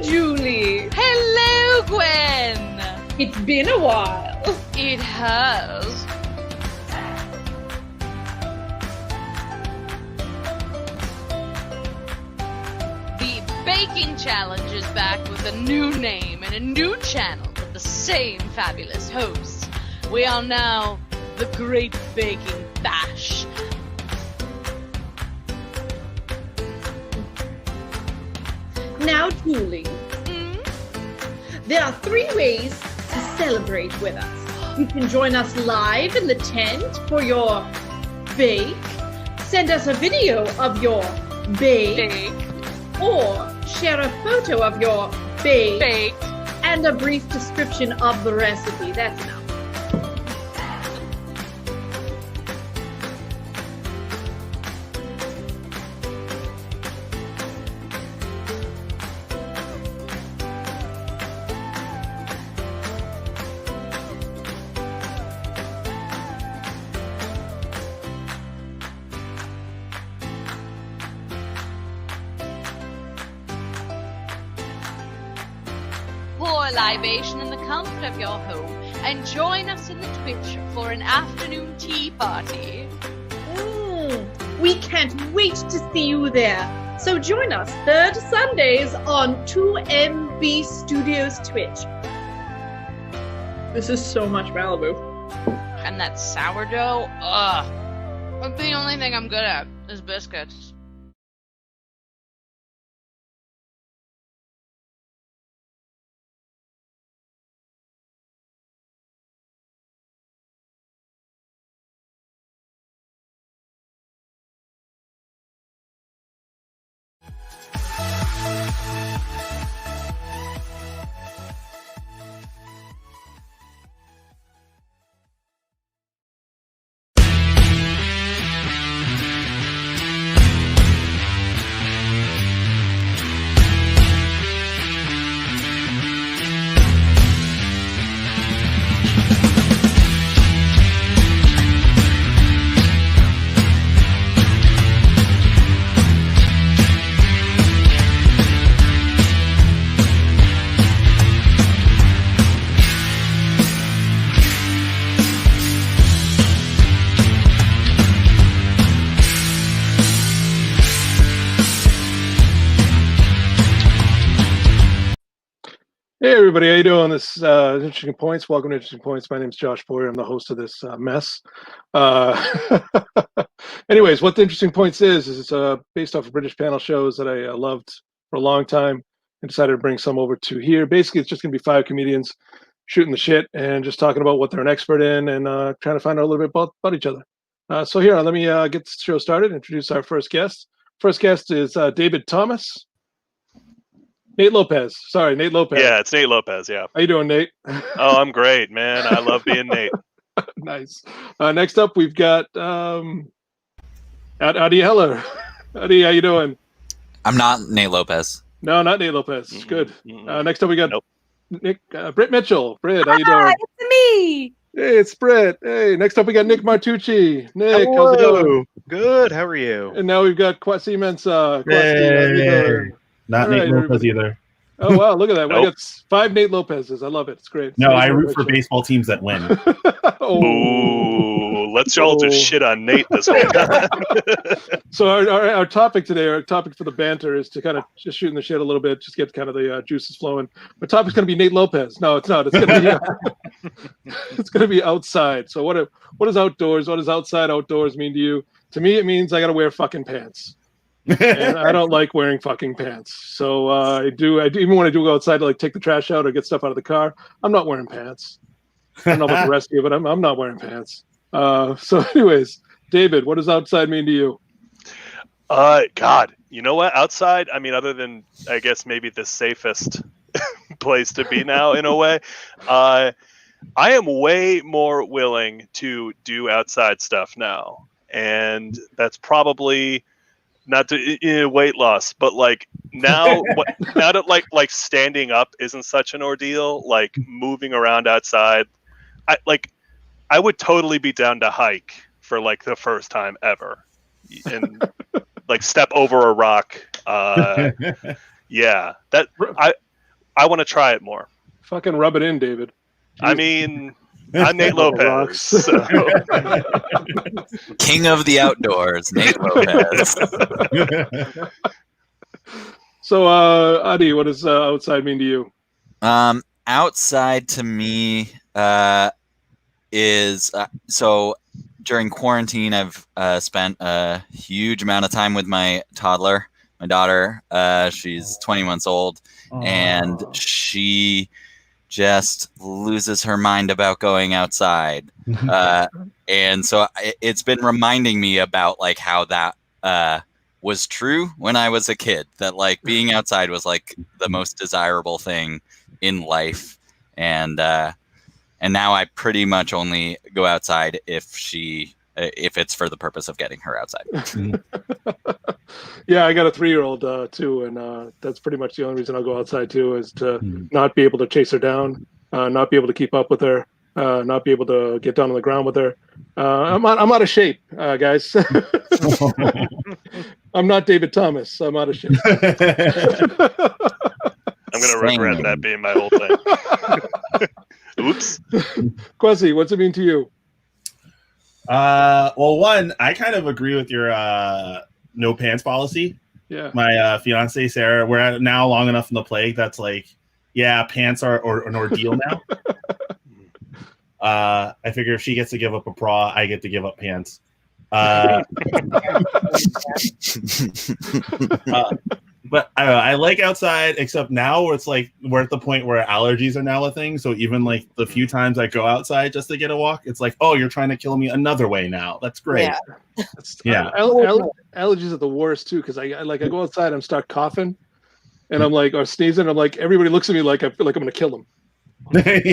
Julie. Hello, Gwen. It's been a while. It has. The Baking Challenge is back with a new name and a new channel with the same fabulous hosts. We are now the Great Baking Bash. Now, Julie, there are 3 ways to celebrate with us. You can join us live in the tent for your bake, send us a video of your bake, or share a photo of your bake, and a brief description of the recipe. That's enough. Pour a libation in the comfort of your home and join us in the Twitch for an afternoon tea party. We can't wait to see you there. So join us 3rd Sundays on 2MB Studios Twitch. This is so much Malibu. And that sourdough, ugh. The only thing I'm good at is biscuits. Hey everybody, how you doing? This is Interesting Points. Welcome to Interesting Points. My name is Josh Boyer. I'm the host of this mess. Anyways, what the Interesting Points is it's based off of British panel shows that I loved for a long time and decided to bring some over to here. Basically, it's just going to be 5 comedians shooting the shit and just talking about what they're an expert in and trying to find out a little bit about each other. So here, let me get the show started, introduce our first guest. First guest is David Thomas. Nate Lopez. Sorry, Nate Lopez. Yeah, it's Nate Lopez, yeah. How you doing, Nate? Oh, I'm great, man. I love being Nate. Nice. Next up, we've got Adi Heller. Adi, how you doing? I'm not Nate Lopez. No, not Nate Lopez. Mm-mm, Good. mm-mm. Next up, we got Nope. Britt Mitchell. Britt, how you doing? It's me. Hey, it's Britt. Hey, next up, we got Nick Martucci. Nick, Hello. how's it going? Good. How are you? And now we've got Kwasi Mensah. Kwasi, how you doing? Not All Nate right, Lopez everybody. either. Oh, wow, look at that. Nope. We got 5 Nate Lopez's. I love it. It's great. No, Nate I root Lopez for show. baseball teams that win. Oh. Ooh, let's all just shit on Nate this whole time. So our topic today, our topic for the banter is to kind of just shooting the shit a little bit, just get kind of the juices flowing. The topic's going to be Nate Lopez. No, it's not. It's going to be it's going to be outside. So what is outdoors? What does outdoors mean to you? To me, it means I got to wear fucking pants. And I don't like wearing fucking pants. So I do even when I do go outside to like take the trash out or get stuff out of the car, I'm not wearing pants. I don't know about the rest of you, but I'm not wearing pants. So anyways, David, what does outside mean to you? God, you know what? Outside, I mean, other than I guess maybe the safest place to be now in a way, I am way more willing to do outside stuff now, and that's probably not to weight loss, but like now that like standing up isn't such an ordeal, like moving around outside, I would totally be down to hike for like the first time ever, and like step over a rock. Yeah, that I want to try it more. Fucking rub it in, David. I mean, I'm Nate Lopez. Rocks. So. King of the outdoors, Nate Lopez. So, Adi, what does outside mean to you? Outside to me is so during quarantine, I've spent a huge amount of time with my toddler, my daughter. She's 20 months old, and she just loses her mind about going outside. And so it's been reminding me about like how that was true when I was a kid, that like being outside was like the most desirable thing in life. And now I pretty much only go outside if it's for the purpose of getting her outside. Yeah, I got a 3-year-old too, and that's pretty much the only reason I'll go outside too, is to not be able to chase her down, not be able to keep up with her, not be able to get down on the ground with her. I'm out of shape, guys. I'm not David Thomas. I'm out of shape. I'm gonna regret that being my whole thing. Oops. Kwesi, what's it mean to you? Well, one, I kind of agree with your no pants policy. Yeah. My fiance Sarah, we're now long enough in the plague that's like, yeah, pants are an ordeal now. I figure if she gets to give up a bra, I get to give up pants. But I like outside, except now where it's like we're at the point where allergies are now a thing. So even like the few times I go outside just to get a walk, it's like, oh, you're trying to kill me another way now. That's great. Yeah. Allergies are the worst too, because I go outside and start coughing, and I'm like, or sneezing. I'm like, everybody looks at me like I feel like I'm gonna kill them.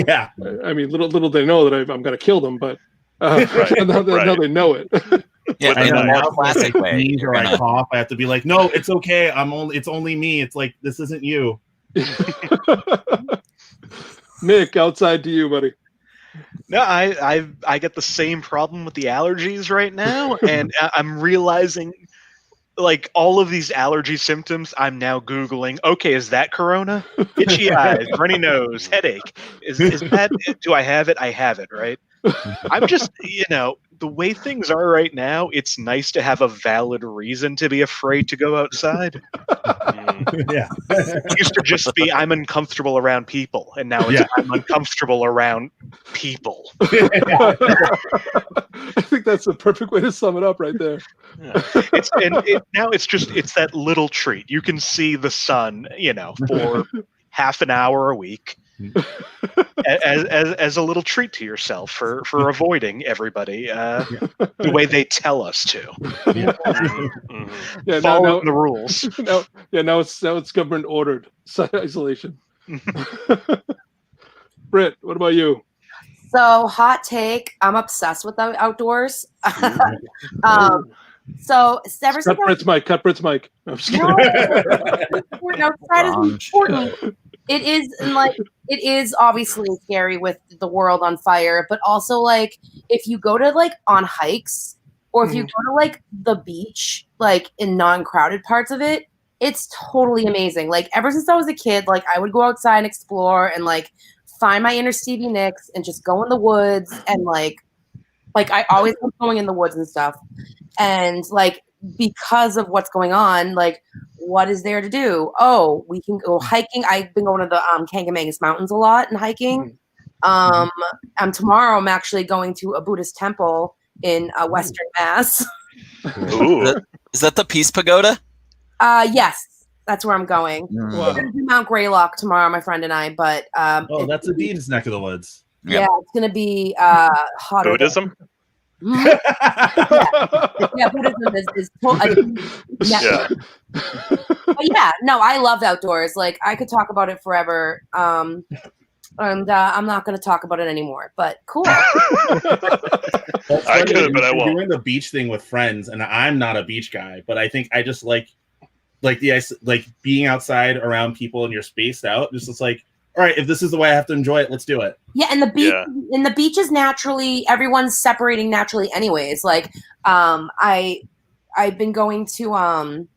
Yeah. I mean, little they know that I'm gonna kill them, but now they know it. Yeah, in a more classic way. Or I cough, I have to be like, no, it's okay. It's only me. It's like, this isn't you. Nick, outside to you, buddy. No, I get the same problem with the allergies right now, and I'm realizing, like, all of these allergy symptoms, I'm now Googling, okay, is that corona? Itchy eyes, runny nose, headache. Is that, do I have it? I have it, right? I'm just, the way things are right now, it's nice to have a valid reason to be afraid to go outside. Yeah. It used to just be, I'm uncomfortable around people, and now it's I'm uncomfortable around people. I think that's the perfect way to sum it up right there. Yeah. Now it's that little treat. You can see the sun, for half an hour a week. As a little treat to yourself for avoiding everybody the way they tell us to. Follow the rules. Now it's government ordered isolation. Britt, what about you? So, hot take, I'm obsessed with the outdoors. So ever Cut Britt's mic. I'm just kidding. Outside is important. It is obviously scary with the world on fire, but also like if you go to like on hikes or if you go to like the beach, like in non-crowded parts of it, it's totally amazing. Like ever since I was a kid, like I would go outside and explore and like find my inner Stevie Nicks and just go in the woods and like I always love going in the woods and stuff. And like because of what's going on, like what is there to do? Oh, we can go hiking. I've been going to the Kangamangas Mountains a lot and hiking. Tomorrow I'm actually going to a Buddhist temple in Western Mass. Is that the Peace Pagoda? Yes, that's where I'm going. Wow. We're going to do Mount Greylock tomorrow, my friend and I. But that's a Dean's neck of the woods. Yeah, it's going to be hotter. Buddhism? Yeah, Buddhism is Yeah. But yeah, no, I love outdoors. Like I could talk about it forever. And I'm not going to talk about it anymore. But cool. I could, but I won't. Doing the beach thing with friends, and I'm not a beach guy, but I think I just like being outside around people and you're spaced out. Just it's like, all right, if this is the way I have to enjoy it, let's do it. Yeah, and the beach is naturally, everyone's separating naturally anyways. Like I've been going to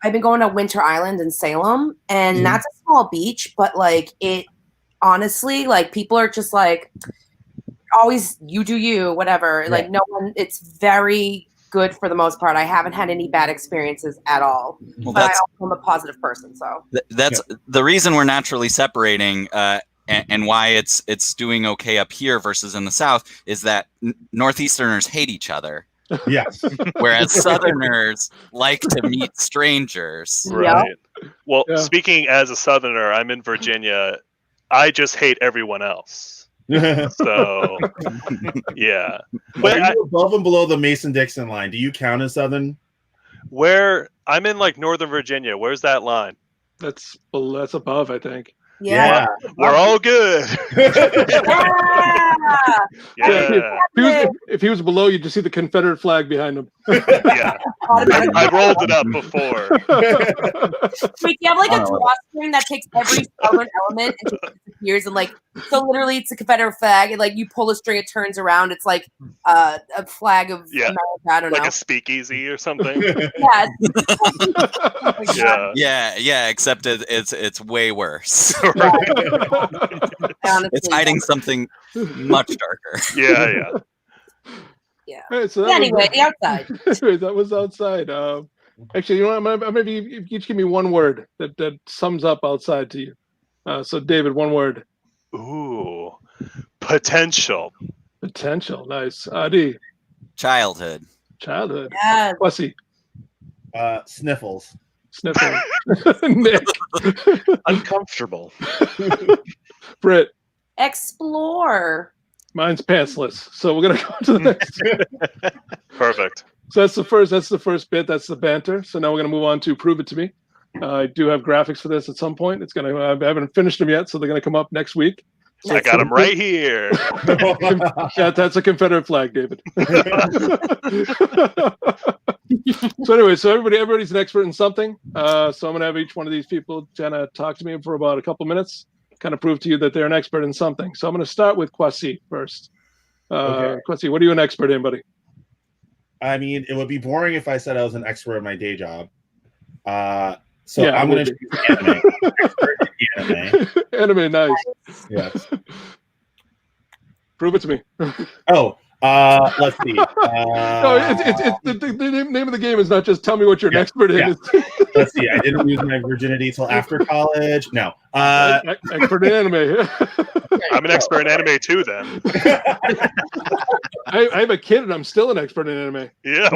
I've been going to Winter Island in Salem, and that's a small beach, but like it honestly, like people are just like always you do you, whatever. Yeah. Like no one, it's very good for the most part. I haven't had any bad experiences at all. Well, But I that's also am a positive person, so that's the reason we're naturally separating, and why it's doing okay up here versus in the South is that Northeasterners hate each other, Yes. whereas Southerners like to meet strangers. Right. Well, Yeah. speaking as a Southerner, I'm in Virginia. I just hate everyone else. So, yeah. But Are you above and below the Mason-Dixon line? Do you count as Southern? where I'm in like Northern Virginia, where's that line? That's above, I think. yeah. We're all good. Yeah. Yeah. If he was below, you'd just see the Confederate flag behind him. Yeah. I rolled it up before. Wait, you have like a Oh. drawstring that takes every southern element and just disappears, and like so literally it's a Confederate flag, and like you pull a string, it turns around, it's like a flag of Yeah. America. I don't Like know. a speakeasy or something. Yeah. Yeah. Yeah, except it's way worse. Honestly, It's hiding something much darker. Yeah. Yeah. All right, so Yeah, anyway, the outside. that was outside. Actually, you know what? Maybe you each give me one word that sums up outside to you. So, David, one word. Ooh. Potential. Potential. Nice. Adi, Childhood. childhood. Yeah. Pussy. Sniffles. Sniffing. Nick. Uncomfortable. Britt. Explore. Mine's pantsless. So we're gonna go to the next. Perfect. So that's the first bit. That's the banter. So now we're gonna move on to prove it to me. I do have graphics for this at some point. It's gonna. I haven't finished them yet, so they're gonna come up next week. So I got them right here. Yeah, that's a Confederate flag, David. So anyway, everybody's an expert in something. So I'm gonna have each one of these people kind of talk to me for about a couple minutes, kind of prove to you that they're an expert in something. So I'm gonna start with Kwasi first. Okay. Kwasi, what are you an expert in, buddy? I mean, it would be boring if I said I was an expert in my day job. So Yeah, I'm it going to would choose anime. Expert in anime. Anime, nice. Yes. Prove it to me. Oh, let's see. No, it's the name of the game is not just tell me what you're an expert in. yeah. It's Let's see. I didn't lose my virginity till after college. No. expert in anime. I'm an expert in anime too, then. I have a kid and I'm still an expert in anime. Yeah.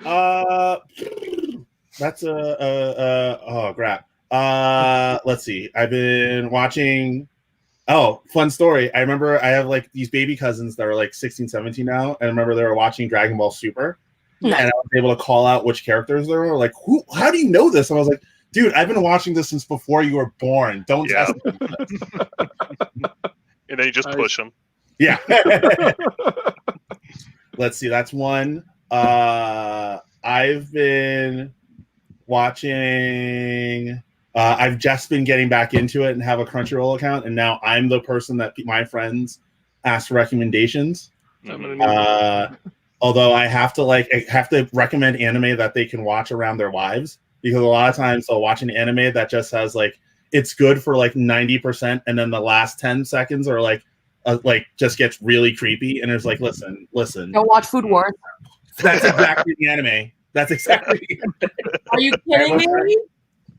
Well, That's oh crap. Let's see. I've been watching. Oh, fun story. I remember I have like these baby cousins that are like 16, 17 now. And I remember they were watching Dragon Ball Super. Nice. And I was able to call out which characters there were. Like, how do you know this? And I was like, dude, I've been watching this since before you were born. Don't Yeah. test me. and then you just push them. Yeah. Let's see. That's one. I've been watching. I've just been getting back into it and have a Crunchyroll account, and now I'm the person that my friends ask for recommendations. Although I have to recommend anime that they can watch around their wives, because a lot of times they'll watch an anime that just has like it's good for like 90%, and then the last 10 seconds are like just gets really creepy, and it's like listen. Don't watch Food Wars. That's exactly the anime. That's exactly. Are you kidding me?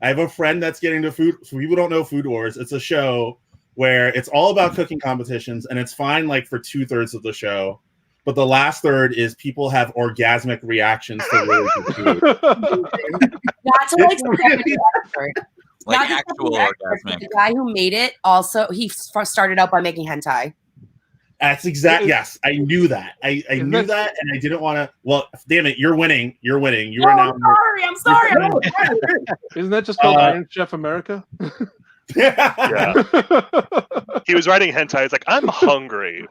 I have a friend that's getting to food. So people don't know Food Wars. It's a show where it's all about cooking competitions, and it's fine like for 2/3 of the show, but the last third is people have orgasmic reactions to really good food. Not to like celebrity expert. Like Not just actual celebrity expert, but orgasmic. the guy who made it also he started out by making hentai. That's exact. Yes, I knew that. I knew that, and I didn't want to. Well, damn it, you're winning. You're winning. You are now. I'm sorry. Isn't that just called Iron Chef America? Yeah. He was writing hentai. He's like, I'm hungry.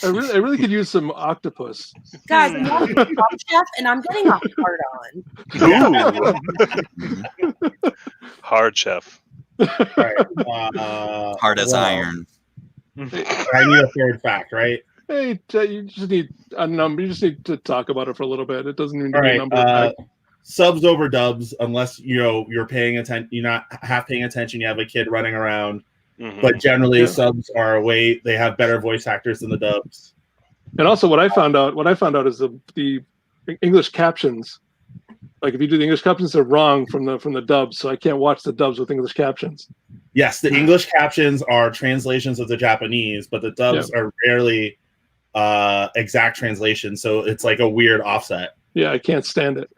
I really could use some octopus. Guys, I'm watching Top Chef and I'm getting a hard on. Ooh. Hard chef. Right. Hard as well, iron. I need a third fact, right? Hey, you just need a number. You just need to talk about it for a little bit. It doesn't need to All be a right. number. Of Subs over dubs, unless you're paying attention. You're not half paying attention. You have a kid running around, but generally subs are they have better voice actors than the dubs. And also, what I found out is the English captions. Like if you do the English captions, they're wrong from the dubs, so I can't watch the dubs with English captions. Yes, the English captions are translations of the Japanese, but the dubs are rarely exact translations, so it's like a weird offset. Yeah, I can't stand it.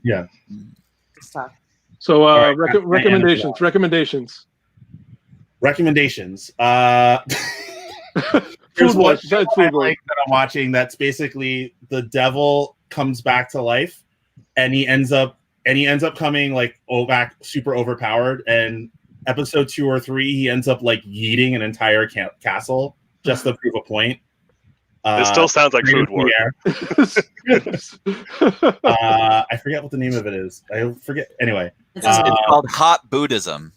Yeah. So right, recommendations. There's one Food show Wars. I like that I'm watching that's basically the devil comes back to life, and he ends up coming like back super overpowered. And episode 2 or 3, he ends up like yeeting an entire castle just to prove a point. This still sounds like Food Wars. I forget what the name of it is. I forget. Anyway, it's called Hot Buddhism.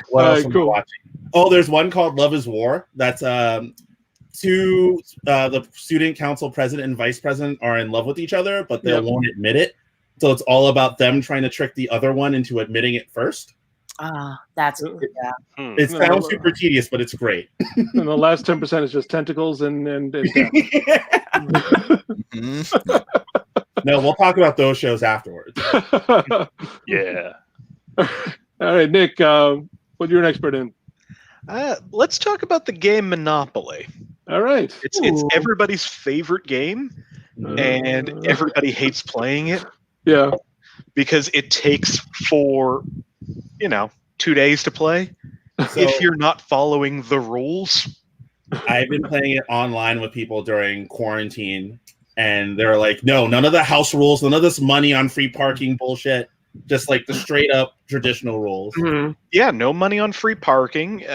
What else am I watching? Oh, there's one called Love is War. That's the student council president and vice president are in love with each other, but they won't admit it. So it's all about them trying to trick the other one into admitting it first. That's It sounds super tedious, but it's great. And the last 10% is just tentacles and No, we'll talk about those shows afterwards. Yeah. All right, Nick, what you're an expert in? Let's talk about the game Monopoly. All right. It's everybody's favorite game, and everybody hates playing it. Yeah. Because it takes 2 days to play. So, if you're not following the rules. I've been playing it online with people during quarantine, and they're like, no, none of the house rules, none of this money on free parking bullshit. Just like the straight up traditional rules. Mm-hmm. Yeah, no money on free parking.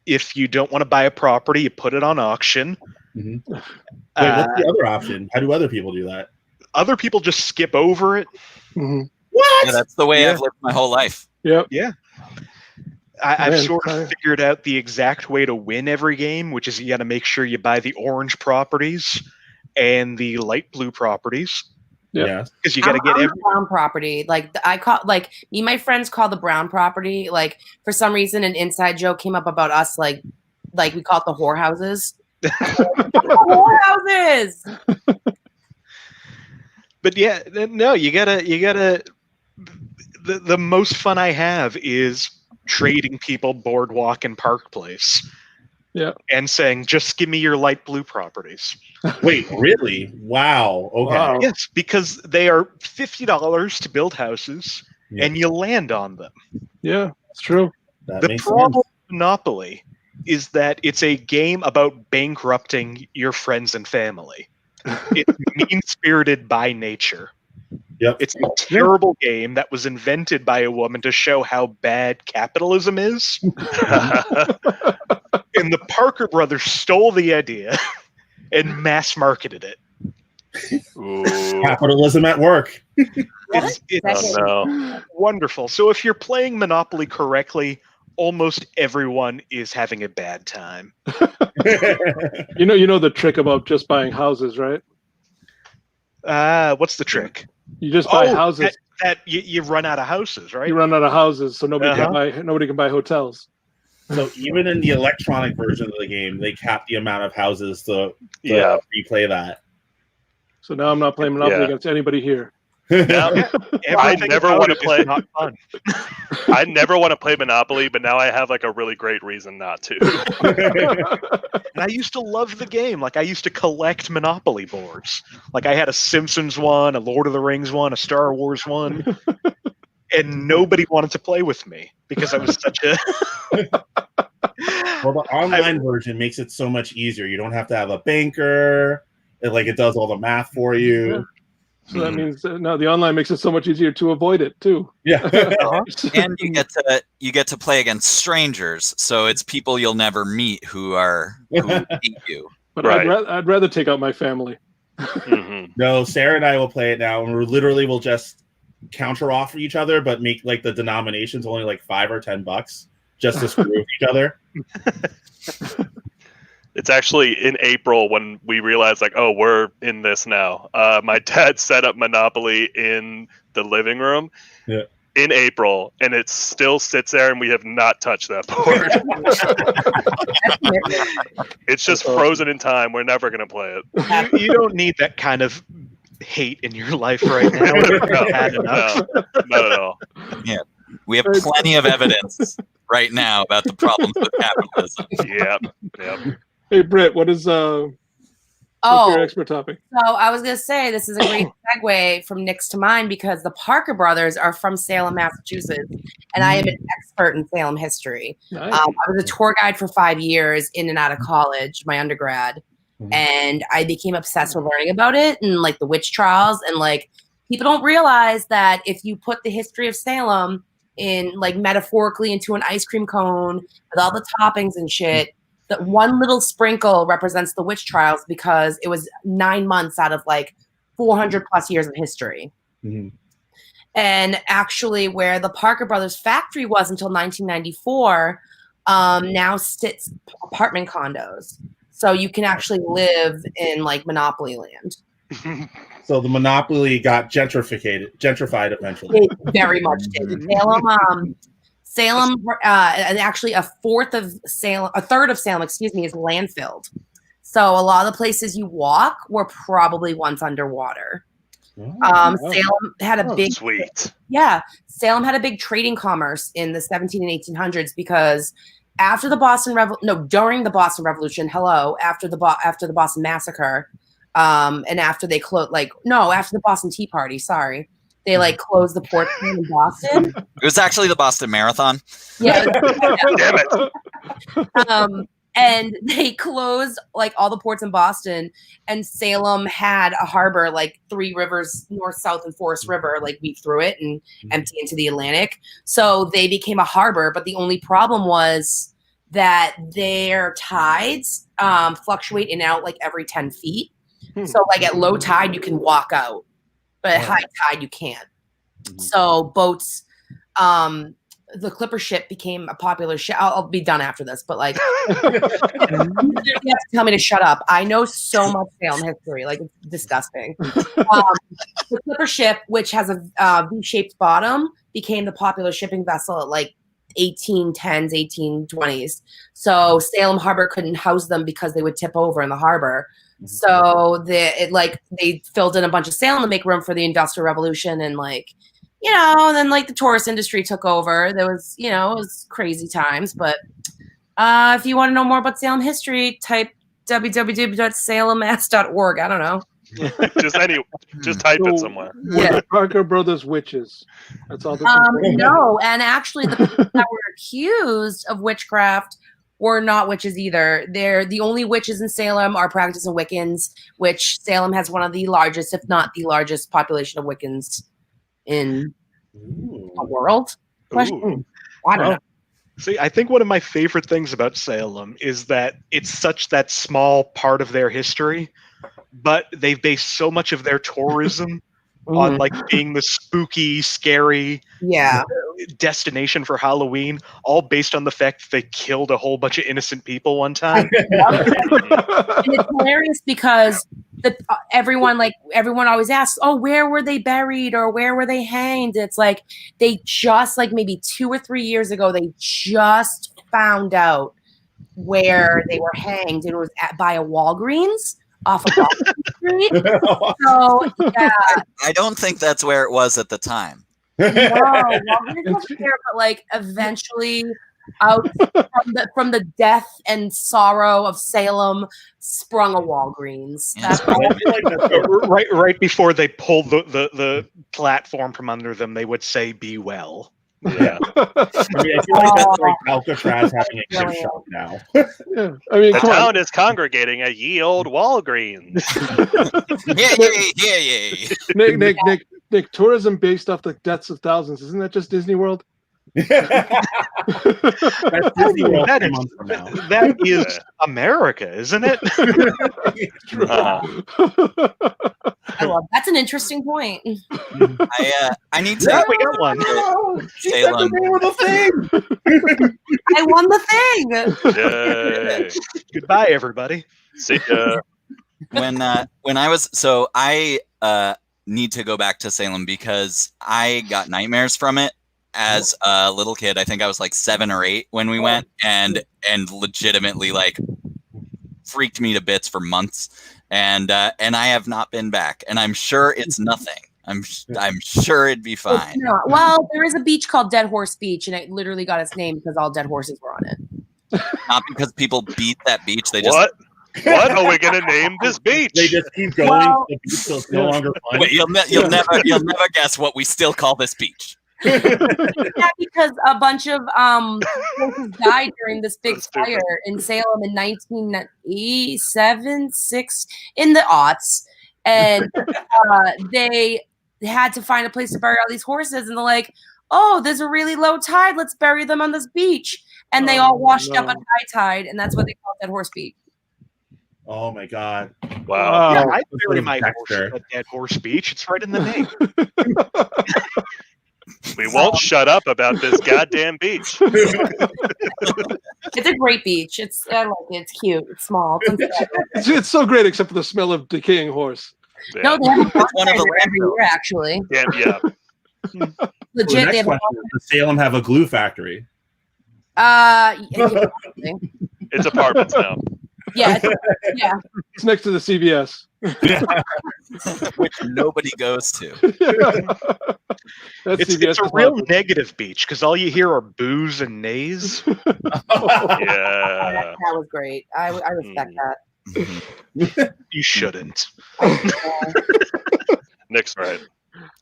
If you don't want to buy a property, you put it on auction. Mm-hmm. Wait, what's the other option? How do other people do that? Other people just skip over it. Mm-hmm. What? Yeah, that's the way I've lived my whole life. Yep. Yeah. I've sort of figured out the exact way to win every game, which is you got to make sure you buy the orange properties and the light blue properties. Yeah, because you got to get every brown property. Like me and my friends call the brown property. Like for some reason, an inside joke came up about us. Like we call it the whorehouses. Whorehouses. But yeah, no, you gotta. The most fun I have is trading people Boardwalk and Park Place. Yeah, and saying, just give me your light blue properties. Wait, really? Wow. Okay. Wow. Yes, because they are $50 to build houses, and you land on them. Yeah, it's true. The problem with Monopoly is that it's a game about bankrupting your friends and family. It's mean-spirited by nature. Yep. It's a terrible game that was invented by a woman to show how bad capitalism is. And the Parker brothers stole the idea and mass marketed it. Capitalism at work. It's wonderful. So if you're playing Monopoly correctly, almost everyone is having a bad time. You know the trick about just buying houses, right? What's the trick? You just buy houses. That you run out of houses, right? You run out of houses, so nobody can buy hotels. So even in the electronic version of the game, they cap the amount of houses to replay that. So now I'm not playing Monopoly against anybody here. Now, I never want to play. Not fun. I never want to play Monopoly, but now I have like a really great reason not to. And I used to love the game. Like I used to collect Monopoly boards. Like I had a Simpsons one, a Lord of the Rings one, a Star Wars one, and nobody wanted to play with me because I was such a. Well, the online version makes it so much easier. You don't have to have a banker. It does all the math for you. Yeah. So that means now the online makes it so much easier to avoid it too. Yeah. And you get to play against strangers, so it's people you'll never meet who beat you. But I'd rather take out my family. No, Sarah and I will play it now, and we'll just counter offer each other, but make like the denominations only like $5 or $10 just to screw with each other. It's actually in April when we realized, like, oh, we're in this now. My dad set up Monopoly in the living room in April, and it still sits there, and we have not touched that board. It's just frozen in time. We're never going to play it. You don't need that kind of hate in your life right now. Bad enough. Not at all. Yeah, we have plenty of evidence right now about the problems with capitalism. Yep. Hey, Britt, what's your expert topic? So I was going to say this is a great segue from Nick's to mine because the Parker brothers are from Salem, Massachusetts, and I am an expert in Salem history. Nice. I was a tour guide for 5 years in and out of college, my undergrad, and I became obsessed with learning about it and like the witch trials. And like people don't realize that if you put the history of Salem in like metaphorically into an ice cream cone with all the toppings and shit, that one little sprinkle represents the witch trials because it was 9 months out of like 400 plus years of history. And actually where the Parker Brothers factory was until 1994 now sits apartment condos. So you can actually live in like Monopoly land. So the Monopoly got gentrified eventually. It very much did. Salem, and actually a third of Salem, is landfilled. So a lot of the places you walk were probably once underwater. Salem had a big Salem had a big trading commerce in the 17 and 1800s because after the during the Boston Revolution, after the Boston Massacre, and after they after the Boston Tea Party, sorry. They like closed the port in Boston. It was actually the Boston Marathon. Yeah. Damn it. And they closed like all the ports in Boston, and Salem had a harbor like 3 rivers, North, South, and Forest River, like weave through it and empty into the Atlantic. So they became a harbor, but the only problem was that their tides fluctuate in and out like every 10 feet. So like at low tide, you can walk out. But at high tide, you can't. So boats, the Clipper ship became a popular ship. I'll be done after this, but like, you have to tell me to shut up. I know so much Salem history, like it's disgusting. The Clipper ship, which has a V-shaped bottom, became the popular shipping vessel at like 1810s, 1820s. So Salem Harbor couldn't house them because they would tip over in the harbor. So they filled in a bunch of Salem to make room for the Industrial Revolution, and then like the tourist industry took over. There was, it was crazy times. But if you want to know more about Salem history, type www.salemass.org. I don't know. just type it somewhere. The Parker Brothers witches. That's all. No, and actually the people that were accused of witchcraft were not witches either. They're the only witches in Salem are practicing Wiccans, which Salem has one of the largest, if not the largest, population of Wiccans in the world. I don't know. See, I think one of my favorite things about Salem is that it's such that small part of their history, but they've based so much of their tourism on like being the spooky, scary destination for Halloween, all based on the fact that they killed a whole bunch of innocent people one time. And it's hilarious because everyone always asks, oh, where were they buried or where were they hanged? It's like they just like maybe 2 or 3 years ago, they just found out where they were hanged, and it was by a Walgreens off of Washington Street. So yeah, I don't think that's where it was at the time. No, Walgreens wasn't there, but like eventually, out from the death and sorrow of Salem, sprung a Walgreens. Right before they pulled the platform from under them, they would say, "Be well." Yeah. I feel like that's like Alcatraz having a gift shop now. Yeah. I mean, the town is congregating at ye old Walgreens. Yeah. Nick, tourism based off the deaths of thousands. Isn't that just Disney World? That's Disney World That 3 is- months from now. That is America, isn't it? I love that's an interesting point. I need to Yeah, we got one. Salem. the thing. I won the thing. Yay. Goodbye, everybody. See ya. when I was I need to go back to Salem because I got nightmares from it as a little kid. I think I was like 7 or 8 when we went, and legitimately like freaked me to bits for months. And I have not been back, and I'm sure it's nothing. I'm sure it'd be fine. No. Well, there is a beach called Dead Horse Beach, and it literally got its name because all dead horses were on it. Not because people beat that beach. They just What are we gonna name this beach? They just keep going. Well- The beach till it's no longer fun. wait, you'll never guess what we still call this beach. Yeah, because a bunch of horses died during this big That's stupid. fire in Salem in 1987, 6 in the aughts, and they had to find a place to bury all these horses, and they're like, "Oh, there's a really low tide. Let's bury them on this beach." And they all washed up no. at high tide, and that's what they call Dead Horse Beach. Oh my god. Wow. Yeah, Oh, I bury my Dexter. horse at Dead Horse Beach. It's right in the name. We won't shut up about this goddamn beach. It's a great beach. It's I like it. It's cute. It's small. It's unforgettable. It's so great, except for the smell of decaying horse. Yeah. No, they have a It's one of the bonfire every year, actually. Yeah, yeah. Well, the Legit, they next have a question is, does Salem have a glue factory? yeah, It's apartments now. yeah, yeah. It's next to the CVS. Which nobody goes to. That's It's CVS. a real negative beach because all you hear are boos and nays. Yeah. That was great. I respect that. You shouldn't. Nick's right.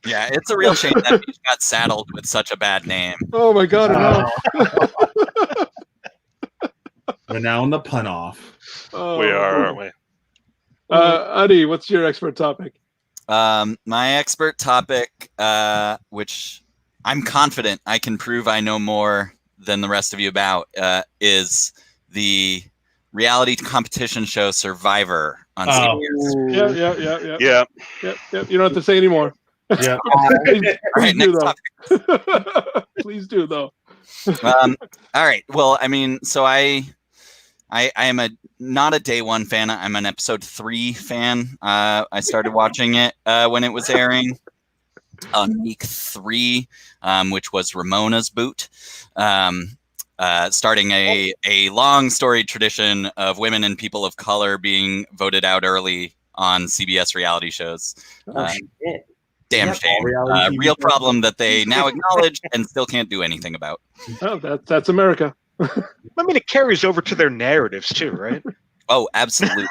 Yeah, it's a real shame that beach got saddled with such a bad name. Oh my god! I know. We're now in the pun off. Oh. We are, aren't we? Adi, what's your expert topic? My expert topic, which I'm confident I can prove I know more than the rest of you about, is the reality competition show Survivor on CBS. Yeah. Yeah. You don't have to say anymore. Yeah. Please, All right, please do next though. topic. Please do though. All right. Well, I mean, so I am not a day one fan. I'm an episode 3 fan. I started watching it when it was airing on week 3, which was Ramona's boot. Starting a long storied tradition of women and people of color being voted out early on CBS reality shows. Shit. Damn Yep. shame. Reality TV Real shows. problem that they now acknowledge and still can't do anything about. Oh, that's America. I mean, it carries over to their narratives too, right? Oh, absolutely.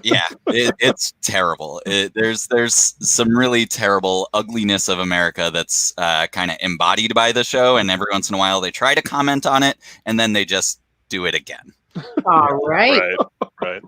Yeah, it's terrible. There's some really terrible ugliness of America that's kind of embodied by the show, and every once in a while they try to comment on it, and then they just do it again. All right. Right.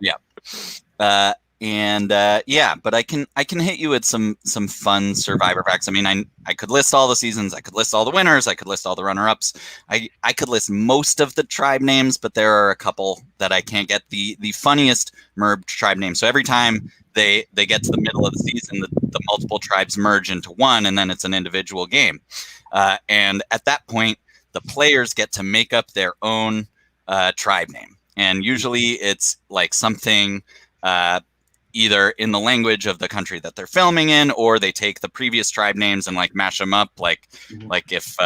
Yeah, but I can hit you with some fun Survivor facts. I mean, I could list all the seasons, I could list all the winners, I could list all the runner-ups. I could list most of the tribe names, but there are a couple that I can't get. The funniest merged tribe names. So every time they get to the middle of the season, the multiple tribes merge into one, and then it's an individual game. And at that point, the players get to make up their own tribe name, and usually it's like something. Either in the language of the country that they're filming in, or they take the previous tribe names and like mash them up. Like if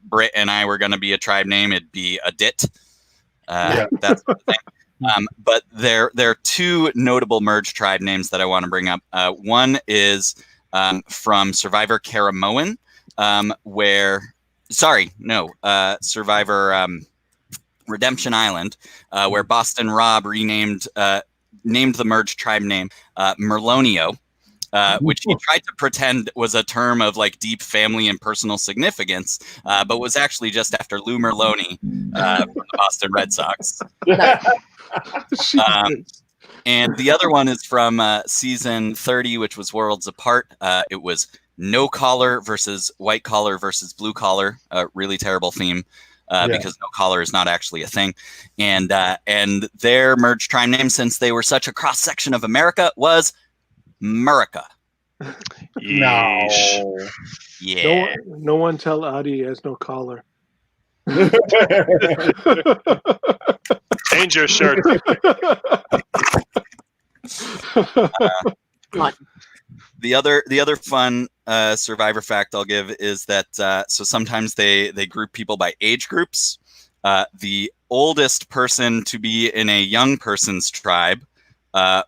Britt and I were going to be a tribe name, it'd be a dit. That's the thing. But there are 2 notable merged tribe names that I want to bring up. One is from Survivor Karamoan, Survivor Redemption Island, where Boston Rob named the merged tribe name Merlonio, which he tried to pretend was a term of like deep family and personal significance, but was actually just after Lou Merloni from the Boston Red Sox. And the other one is from season 30, which was Worlds Apart. It was no collar versus white collar versus blue collar. A really terrible theme because no collar is not actually a thing. And their merged tribe name, since they were such a cross section of America, was Murica. Yeesh. Yeah. No one tell Adi he has no collar. Change your shirt. The other fun Survivor fact I'll give is that so sometimes they group people by age groups. The oldest person to be in a young person's tribe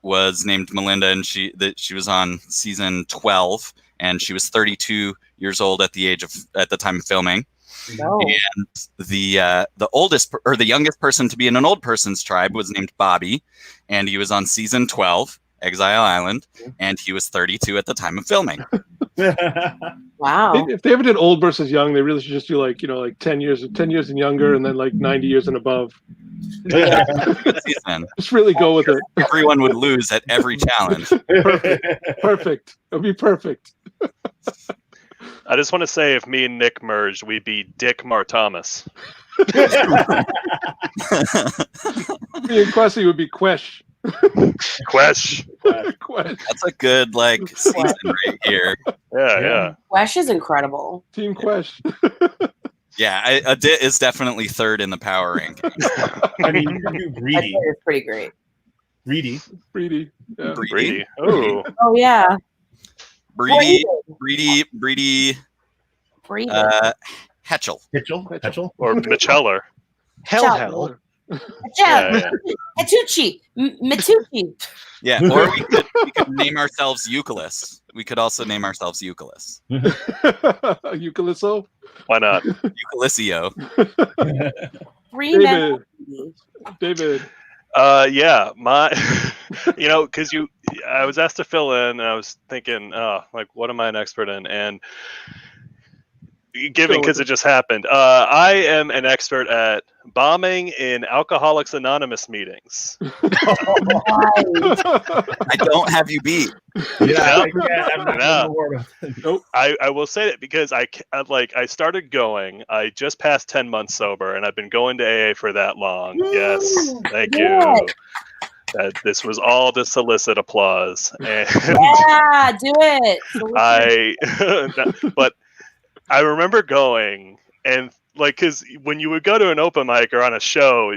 was named Melinda, and she was on season 12, and she was 32 years old at the time of filming. No. And the oldest or the youngest person to be in an old person's tribe was named Bobby, and he was on season 12, Exile Island, and he was 32 at the time of filming. Wow. If they ever did old versus young, they really should just do like 10 years and younger, and then like 90 years and above. Good season. Just really go with it. Everyone would lose at every challenge. Perfect. It'll be perfect. I just want to say, if me and Nick merged, we'd be Dick Mar Thomas. Me and Kwesi would be Quesh. Quesh. Quesh. That's a good season right here. Yeah. Wesh is incredible. Team Quesh. Yeah, Adit is definitely third in the power ranking. I mean, you can do That greedy. is pretty great. Greedy. Breedy. Yeah. Brady. Oh. Oh yeah. Breedy, Breedy. Hetchel. Hitchell. Or Micheller. Hell. Yeah. Matucci. Matucci. Yeah, or we could name ourselves Euclid. We could also name ourselves Euclid. Eucalypso. Why not? Euclicio. Three men. David. Yeah, because I was asked to fill in, and I was thinking, what am I an expert in? And because it just happened, I am an expert at bombing in Alcoholics Anonymous meetings. I don't have you beat. Nope. I will say that because I started going. I just passed 10 months sober, and I've been going to AA for that long. Yes, thank you. This was all to solicit applause. And Yeah, do it. but I remember going and because when you would go to an open mic or on a show,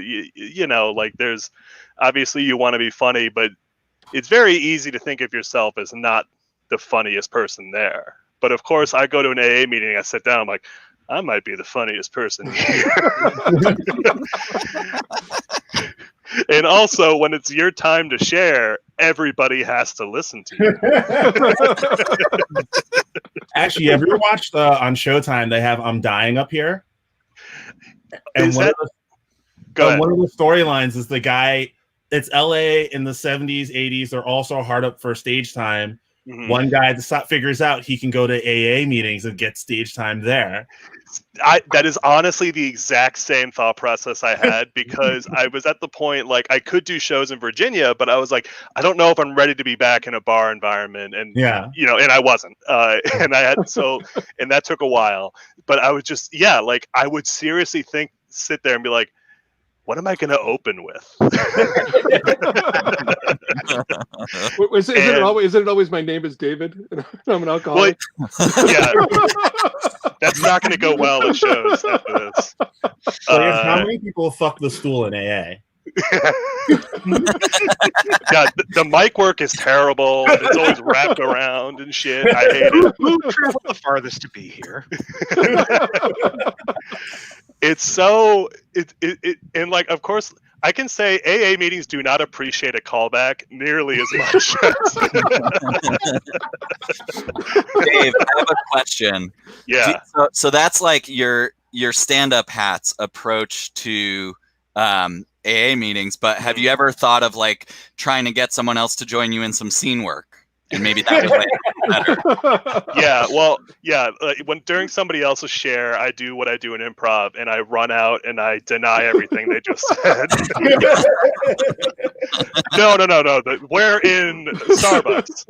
there's obviously you want to be funny, but it's very easy to think of yourself as not the funniest person there. But of course, I go to an AA meeting, I sit down, I'm like, I might be the funniest person here. And also, when it's your time to share, everybody has to listen to you. Actually, have you ever watched on Showtime? They have "I'm Dying" up here, and one of the storylines is the guy. It's LA in the 70s, 80s. They're all so hard up for stage time. Mm-hmm. One guy figures out he can go to AA meetings and get stage time there. That is honestly the exact same thought process I had, because I was at the point I could do shows in Virginia, but I was like, I don't know if I'm ready to be back in a bar environment, and and I wasn't, and I had and that took a while. But I was just I would seriously sit there and be like, what am I going to open with? Is it always my name is David? I'm an alcoholic. Yeah, that's not going to go well at shows after this. How many people fuck the stool in AA? Yeah, the mic work is terrible. It's always wrapped around and shit. I hate it. Who traveled the farthest to be here? It's so and of course I can say AA meetings do not appreciate a callback nearly as much. Dave, I have a question. Yeah. So that's your stand-up hat's approach to AA meetings, but have you ever thought of trying to get someone else to join you in some scene work and maybe that would make it better. Yeah, well, yeah. When during somebody else's share, I do what I do in improv, and I run out and I deny everything they just said. No. We're in Starbucks.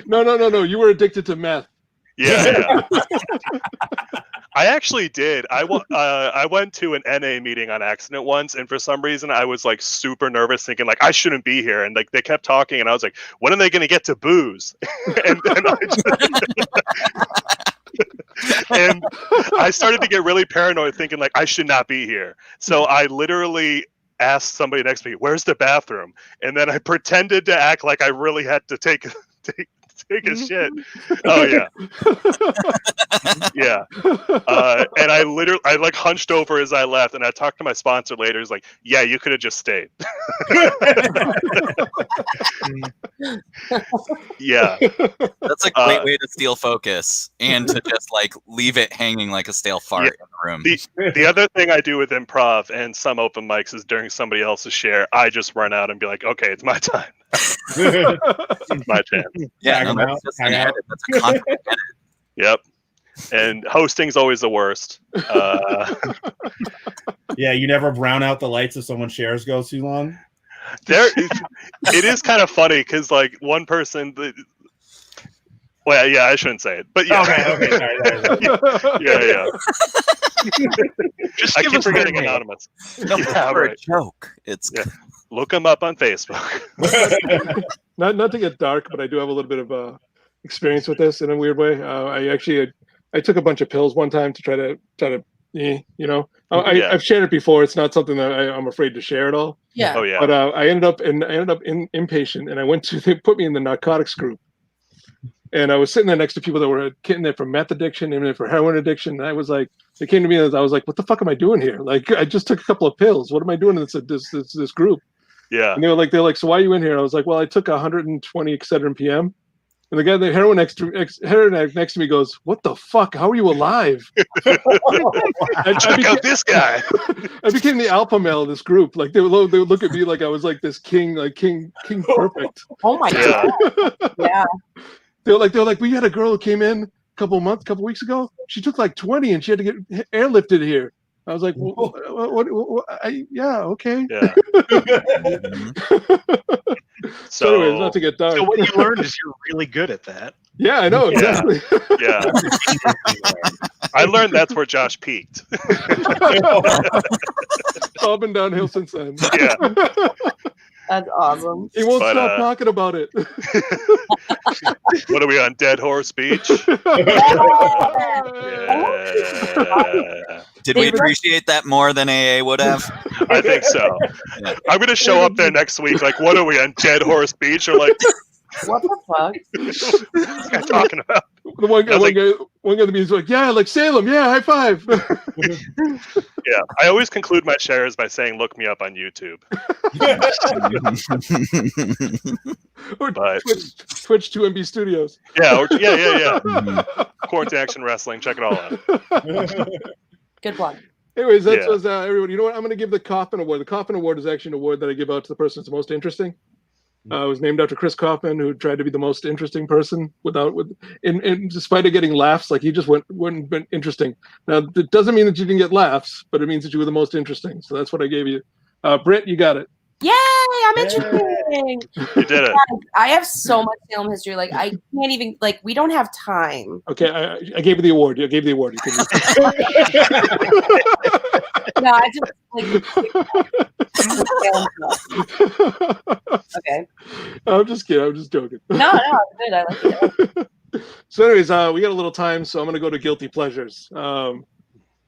No. You were addicted to meth. Yeah. I actually did. I went to an NA meeting on accident once, and for some reason I was like super nervous, thinking like I shouldn't be here, and like they kept talking, and I was like, when are they going to get to booze? and I started to get really paranoid, thinking like I should not be here. So I literally asked somebody next to me, "Where's the bathroom?" And then I pretended to act like I really had to take a shit. Oh yeah. Yeah. And I like hunched over as I left, and I talked to my sponsor later. He's like, yeah, you could have just stayed. Yeah. That's a great way to steal focus and to just like leave it hanging like a stale fart in the room. The other thing I do with improv and some open mics is during somebody else's share, I just run out and be like, okay, it's my time. It's my chance. Yeah, no, that's just an edit. That's a content edit. Yep. And hosting's always the worst. Yeah, you never brown out the lights if someone's shares go too long. It is kind of funny because like one person. Well, yeah, I shouldn't say it, but yeah. Okay, sorry. Yeah. Just I give keep us their forgetting name. anonymous. No, Yeah, for a right. joke. It's Look them up on Facebook. Not to get dark, but I do have a little bit of experience with this in a weird way. I took a bunch of pills one time to try to I've shared it before. It's not something that I'm afraid to share at all. Yeah. Oh yeah. But I ended up inpatient, and they put me in the narcotics group. And I was sitting there next to people that were getting there for meth addiction and for heroin addiction. And I was like, they came to me and I was like, what the fuck am I doing here? Like, I just took a couple of pills. What am I doing in this group? Yeah. And they're like, so why are you in here? And I was like, well, I took 120 Excedrin PM. And the guy, the heroin addict next to me goes, what the fuck? How are you alive? Check out this guy. I became the alpha male of this group. Like they would look at me like I was like this king, like king perfect. Oh my Yeah. god. Yeah. They were like, we had a girl who came in a couple weeks ago. She took like 20 and she had to get airlifted here. I was like, what yeah, okay. Yeah. So anyways, not to get dark. So what you learned is you're really good at that. Yeah, I know, exactly. Yeah. I learned that's where Josh peaked. It's all been downhill since then. Yeah. That's awesome. He won't But, stop talking about it. What are we on, Dead Horse Beach? Yeah. Did we appreciate that more than AA would have? I think so. Yeah. I'm going to show up there next week. Like, what are we on, Dead Horse Beach? Or like, What the fuck? what's this guy talking about? The one guy, I was like- one guy in the meeting's like, yeah, like Salem, yeah, high five. Yeah. I always conclude my shares by saying, look me up on YouTube. Or But- Twitch 2MB Studios. Yeah. Yeah. Quarantine Action Wrestling. Check it all out. Good one. Anyways, that Yeah. was everybody. You know what? I'm going to give the Kaufman Award. The Kaufman Award is actually an award that I give out to the person that's most interesting. It was named after Chris Kaufman, who tried to be the most interesting person and despite of getting laughs, like he just wouldn't been interesting. Now, it doesn't mean that you didn't get laughs, but it means that you were the most interesting. So that's what I gave you. Britt, you got it. Yay! I'm interesting. You did it. I have so much Salem history. Like I can't even we don't have time. Okay, I gave you the award. I gave you the award. You No, I just okay. I'm just kidding. I'm just joking. No, it's good. I like it. So, anyways, we got a little time, so I'm going to go to guilty pleasures. Now,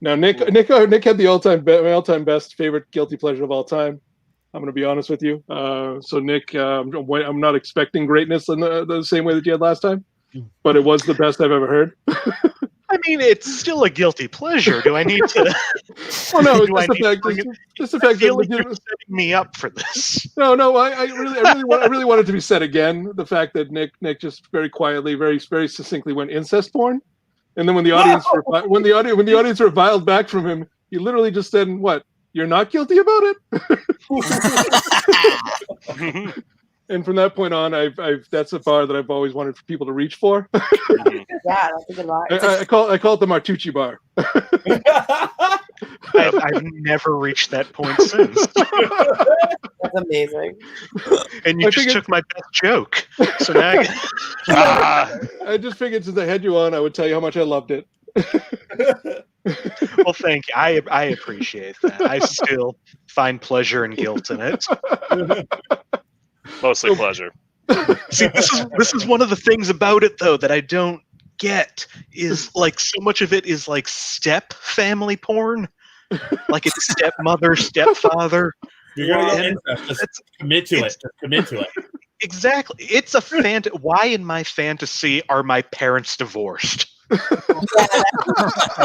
Nick had the my all-time best favorite guilty pleasure of all time. I'm going to be honest with you. So, Nick, I'm not expecting greatness in the same way that you had last time, but it was the best I've ever heard. I mean, it's still a guilty pleasure. Do I need to? Well, no, Do I just need to the bring fact, it? just the I fact feel that like you're setting me up for this. No, I really want it to be said again. The fact that Nick just very quietly, very very succinctly went incest porn, and then when the audience when the audience reviled back from him, he literally just said, "What? You're not guilty about it?" And from that point on, I've that's a bar that I've always wanted for people to reach for. Yeah, that's a good line. I call it the Martucci bar. I've never reached that point since. That's amazing. And you just took my best joke. So now I just figured since I had you on, I would tell you how much I loved it. well, thank you. I appreciate that. I still find pleasure and guilt in it. Mostly pleasure. See, this is one of the things about it though that I don't get is like so much of it is like step family porn. Like it's stepmother, stepfather. You're gonna go just commit to it. Just commit to it. Exactly. It's a why in my fantasy are my parents divorced?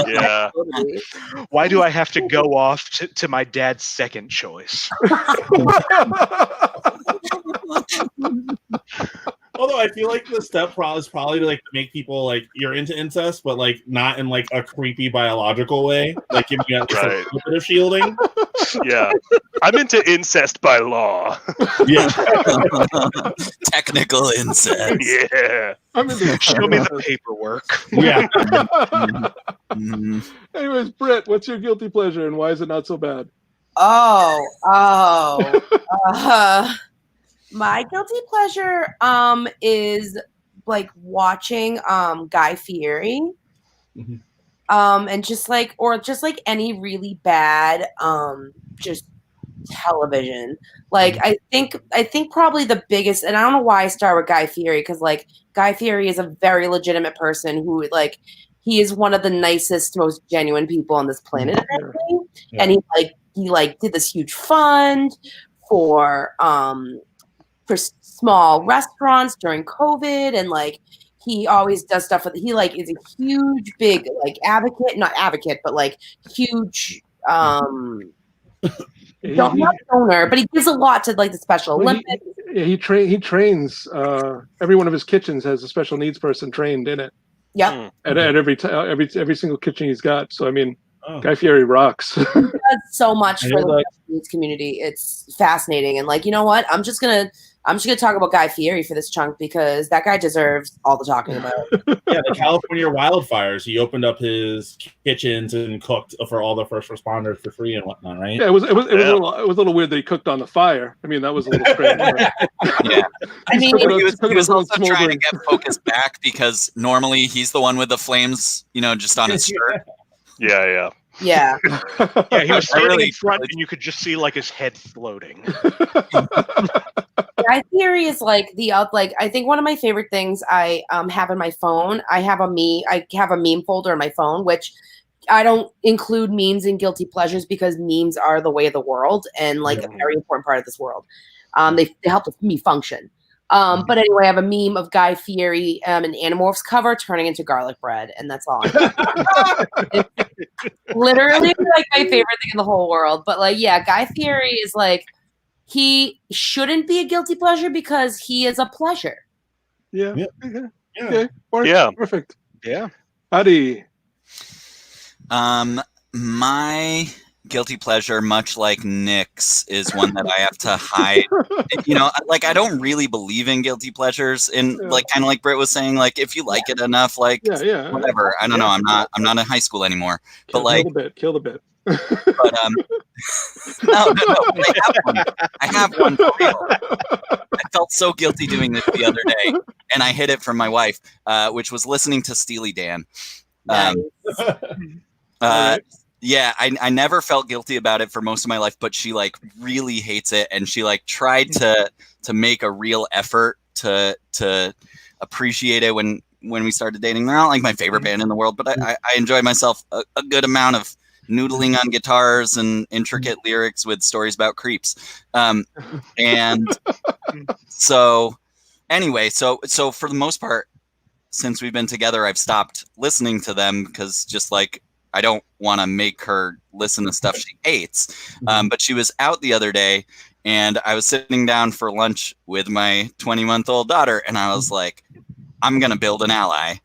Yeah. Why do I have to go off to my dad's second choice? Although I feel like the step is probably to like make people like you're into incest, but like not in like a creepy biological way, like giving you a Right. bit of shielding. Yeah. I'm into incest by law. Yeah. Technical incest. Yeah. I'm into Show me the paperwork. Yeah. Mhm. Anyways, Britt, what's your guilty pleasure and why is it not so bad? My guilty pleasure is like watching Guy Fieri. Mhm. And just like any really bad just television. Like I think probably the biggest, and I don't know why I start with Guy Fieri because like Guy Fieri is a very legitimate person who like he is one of the nicest, most genuine people on this planet. Apparently. Yeah. And he did this huge fund for small restaurants during COVID, and like he always does stuff with he like is a huge big like not advocate but like huge not donor, but he gives a lot to like the Special Olympics. He trains every one of his kitchens has a special needs person trained in it. Yep. At every single kitchen he's got. So I mean, Oh. Guy Fieri rocks. He does so much I for hear the that. special needs community. It's fascinating, and like you know what, I'm just gonna talk about Guy Fieri for this chunk because that guy deserves all the talking about. Yeah, the California wildfires. He opened up his kitchens and cooked for all the first responders for free and whatnot, right? Yeah, it was a little weird that he cooked on the fire. I mean, that was a little strange. Yeah. I mean, He He was his own also trying to smoldering. get focus back because normally he's the one with the flames, just on his shirt. Yeah. yeah. Yeah, he was standing really- in front and you could just see like his head floating. Guy Fieri is like I think one of my favorite things I have in my phone. I have a meme folder in my phone, which I don't include memes in guilty pleasures because memes are the way of the world and like a very important part of this world. They help me function. But anyway, I have a meme of Guy Fieri an Animorphs cover turning into garlic bread, and that's all. It's literally like my favorite thing in the whole world. But like, yeah, Guy Fieri is like he shouldn't be a guilty pleasure because he is a pleasure. Yeah. Yeah. Okay. Yeah. Perfect. Yeah. Howdy. My guilty pleasure, much like Nick's, is one that I have to hide. Like I don't really believe in guilty pleasures, and like kind of like Britt was saying, like if you like it enough, like Yeah. whatever. I don't know. I'm not in high school anymore. But like, Kill the bit. but no. I have one for real. I felt so guilty doing this the other day, and I hid it from my wife, which was listening to Steely Dan. Yeah, I never felt guilty about it for most of my life, but she like really hates it, and she like tried to make a real effort to appreciate it when we started dating. They're not like my favorite band in the world, but I enjoy myself a good amount of noodling on guitars and intricate lyrics with stories about creeps. And so anyway, so for the most part, since we've been together, I've stopped listening to them because just like I don't want to make her listen to stuff she hates. But she was out the other day, and I was sitting down for lunch with my 20-month-old daughter, and I was like, I'm going to build an ally.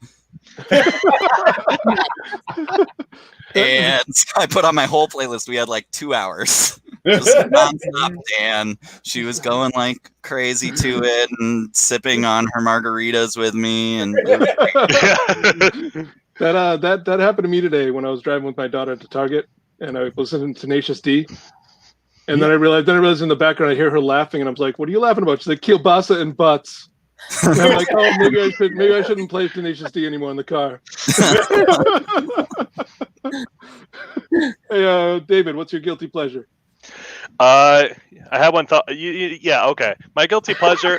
And I put on my whole playlist. We had like 2 hours. Just nonstop Dan. She was going like crazy to it and sipping on her margaritas with me, and That happened to me today when I was driving with my daughter to Target, and I was listening to Tenacious D. And then I realized in the background I hear her laughing, and I'm like, "What are you laughing about?" She's like, "Kielbasa and butts." And I'm like, "Oh, maybe I shouldn't play Tenacious D anymore in the car." Hey, David, what's your guilty pleasure? I had one thought. Yeah, okay. My guilty pleasure.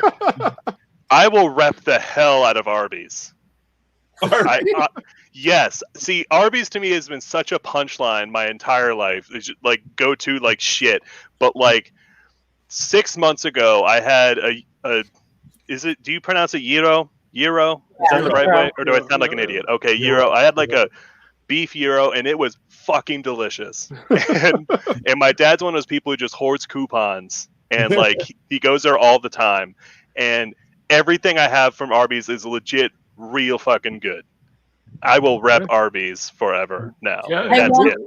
I will rep the hell out of Arby's. Yes. See, Arby's to me has been such a punchline my entire life. It's just, like, go to like shit. But like 6 months ago, I had a. Do you pronounce it gyro? Gyro? Is that the right way, or do I sound like an idiot? Okay, gyro. I had like a beef gyro, and it was fucking delicious. And my dad's one of those people who just hoards coupons, and like he goes there all the time. And everything I have from Arby's is legit, real fucking good. I will rep Arby's forever now. Yeah. That's it.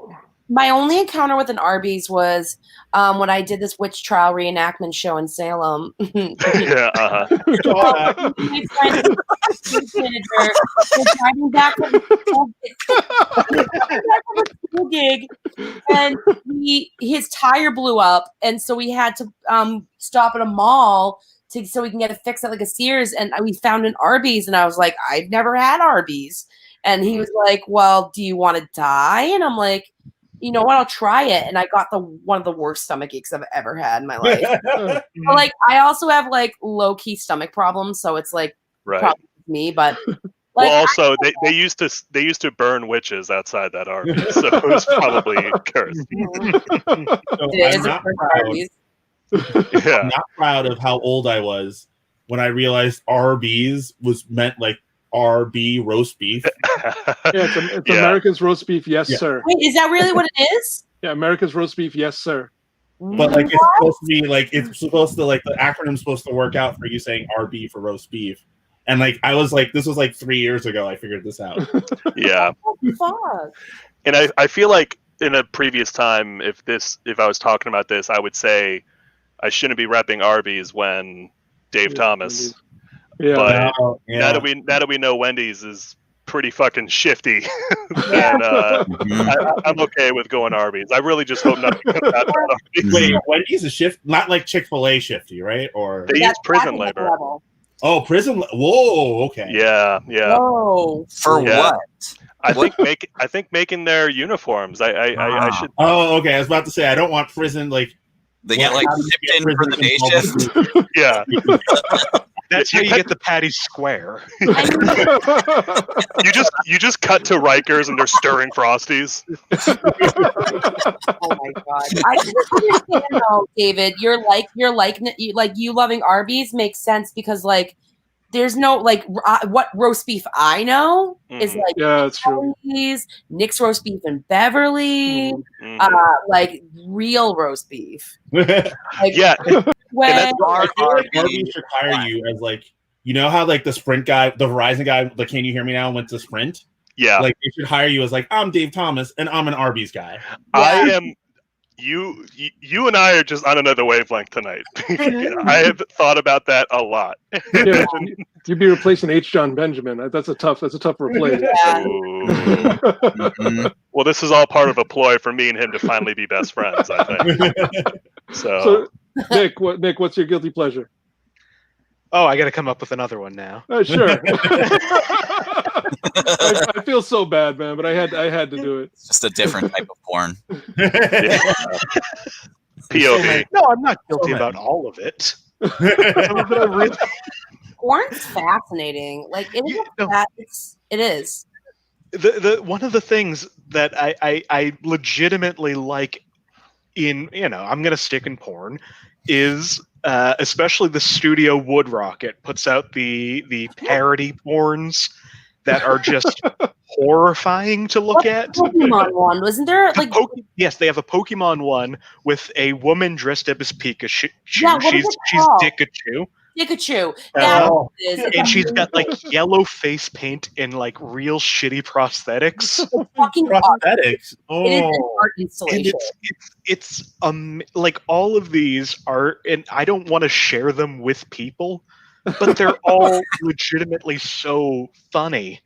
My only encounter with an Arby's was when I did this witch trial reenactment show in Salem. Yeah, My friend, manager, was driving back from the school gig, and his tire blew up, and so we had to stop at a mall so we can get it fixed at like a Sears, and we found an Arby's, and I was like, I've never had Arby's, and he was like, well, do you want to die? And I'm like, you know what, I'll try it. And I got one of the worst stomach aches I've ever had in my life. But like, I also have like low-key stomach problems, so it's like probably me, but like, well, also they used to burn witches outside that Arby's, so it was probably cursed. I'm not proud of how old I was when I realized Arby's was meant like RB roast beef. It's America's roast beef, yes, sir. Wait, is that really what it is? Yeah, America's roast beef, yes, sir. But like, it's supposed to be like, it's supposed to like, the acronym's supposed to work out for you saying RB for roast beef. And like, I was like, this was like 3 years ago I figured this out. Yeah. Fuck. And I feel like in a previous time, if I was talking about this, I would say I shouldn't be repping Arby's when Dave Thomas. Yeah. But now that we know Wendy's is pretty fucking shifty, then I'm okay with going Arby's. I really just hope nothing comes out of Arby's. Wait, Wendy's is shift, not like Chick-fil-A shifty, right? Or they use prison labor. Oh, prison! Whoa, okay. Yeah. Whoa. For what? I think making their uniforms. I should. Oh, okay. I was about to say I don't want prison like they get like shipped in for the day shift. Yeah. That's how you get the patty square. You just cut to Rikers and they're stirring Frosties. Oh my god! I just understand though, David. You loving Arby's makes sense because like there's no like what roast beef I know is like that's true. Nick's roast beef in Beverly, like real roast beef. Like, yeah. When Arby's should hire you as like, you know how like the Sprint guy, the Verizon guy, the Can You Hear Me Now went to Sprint? Yeah. Like they should hire you as like, I'm Dave Thomas and I'm an Arby's guy. I am. You and I are just on another wavelength tonight. I have thought about that a lot. Yeah, you'd be replacing H. John Benjamin. That's a tough replace. Well, this is all part of a ploy for me and him to finally be best friends, I think. So Nick, what's your guilty pleasure? Oh, I got to come up with another one now. Sure. I feel so bad, man, but I had to do it. It's just a different type of porn. POV. No, I'm not guilty about all of it. Porn's fascinating. Like it is. The one of the things that I legitimately like in, I'm going to stick in porn is especially the Studio Wood Rocket puts out the parody porns that are just horrifying to look at. Pokemon one, wasn't there? Like yes, they have a Pokemon one with a woman dressed up as Pikachu. Yeah, she's called? Pikachu. Pikachu. Oh. That is And she's got like yellow face paint and like real shitty prosthetics. fucking art. Prosthetics. It is an Oh. art And installation. it's like all of these are, and I don't want to share them with people, but they're all legitimately so funny.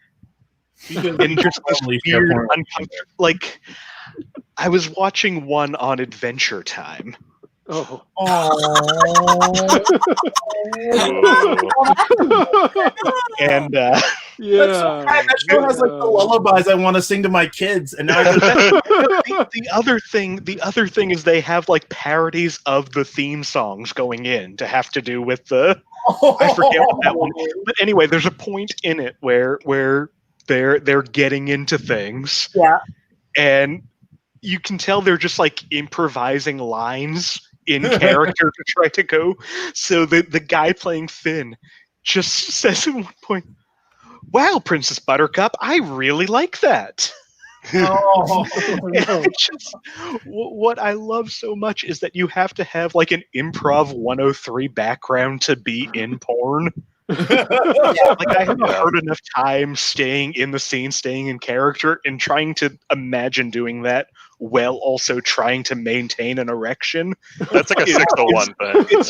And just this weird, uncomfortable. Like, I was watching one on Adventure Time. Oh. And Yeah. That show has like the lullabies I want to sing to my kids, and now I the other thing is they have like parodies of the theme songs going in to have to do with the I forget what that one is. But anyway, there's a point in it where they're getting into things. Yeah. And you can tell they're just like improvising lines in character to try to go. So the guy playing Finn just says at one point, "Wow, Princess Buttercup, I really like that." Oh. And just, what I love so much is that you have to have like an improv 103 background to be in porn. Like I haven't heard enough time staying in the scene, staying in character, and trying to imagine doing that while also trying to maintain an erection. That's like a 601 thing.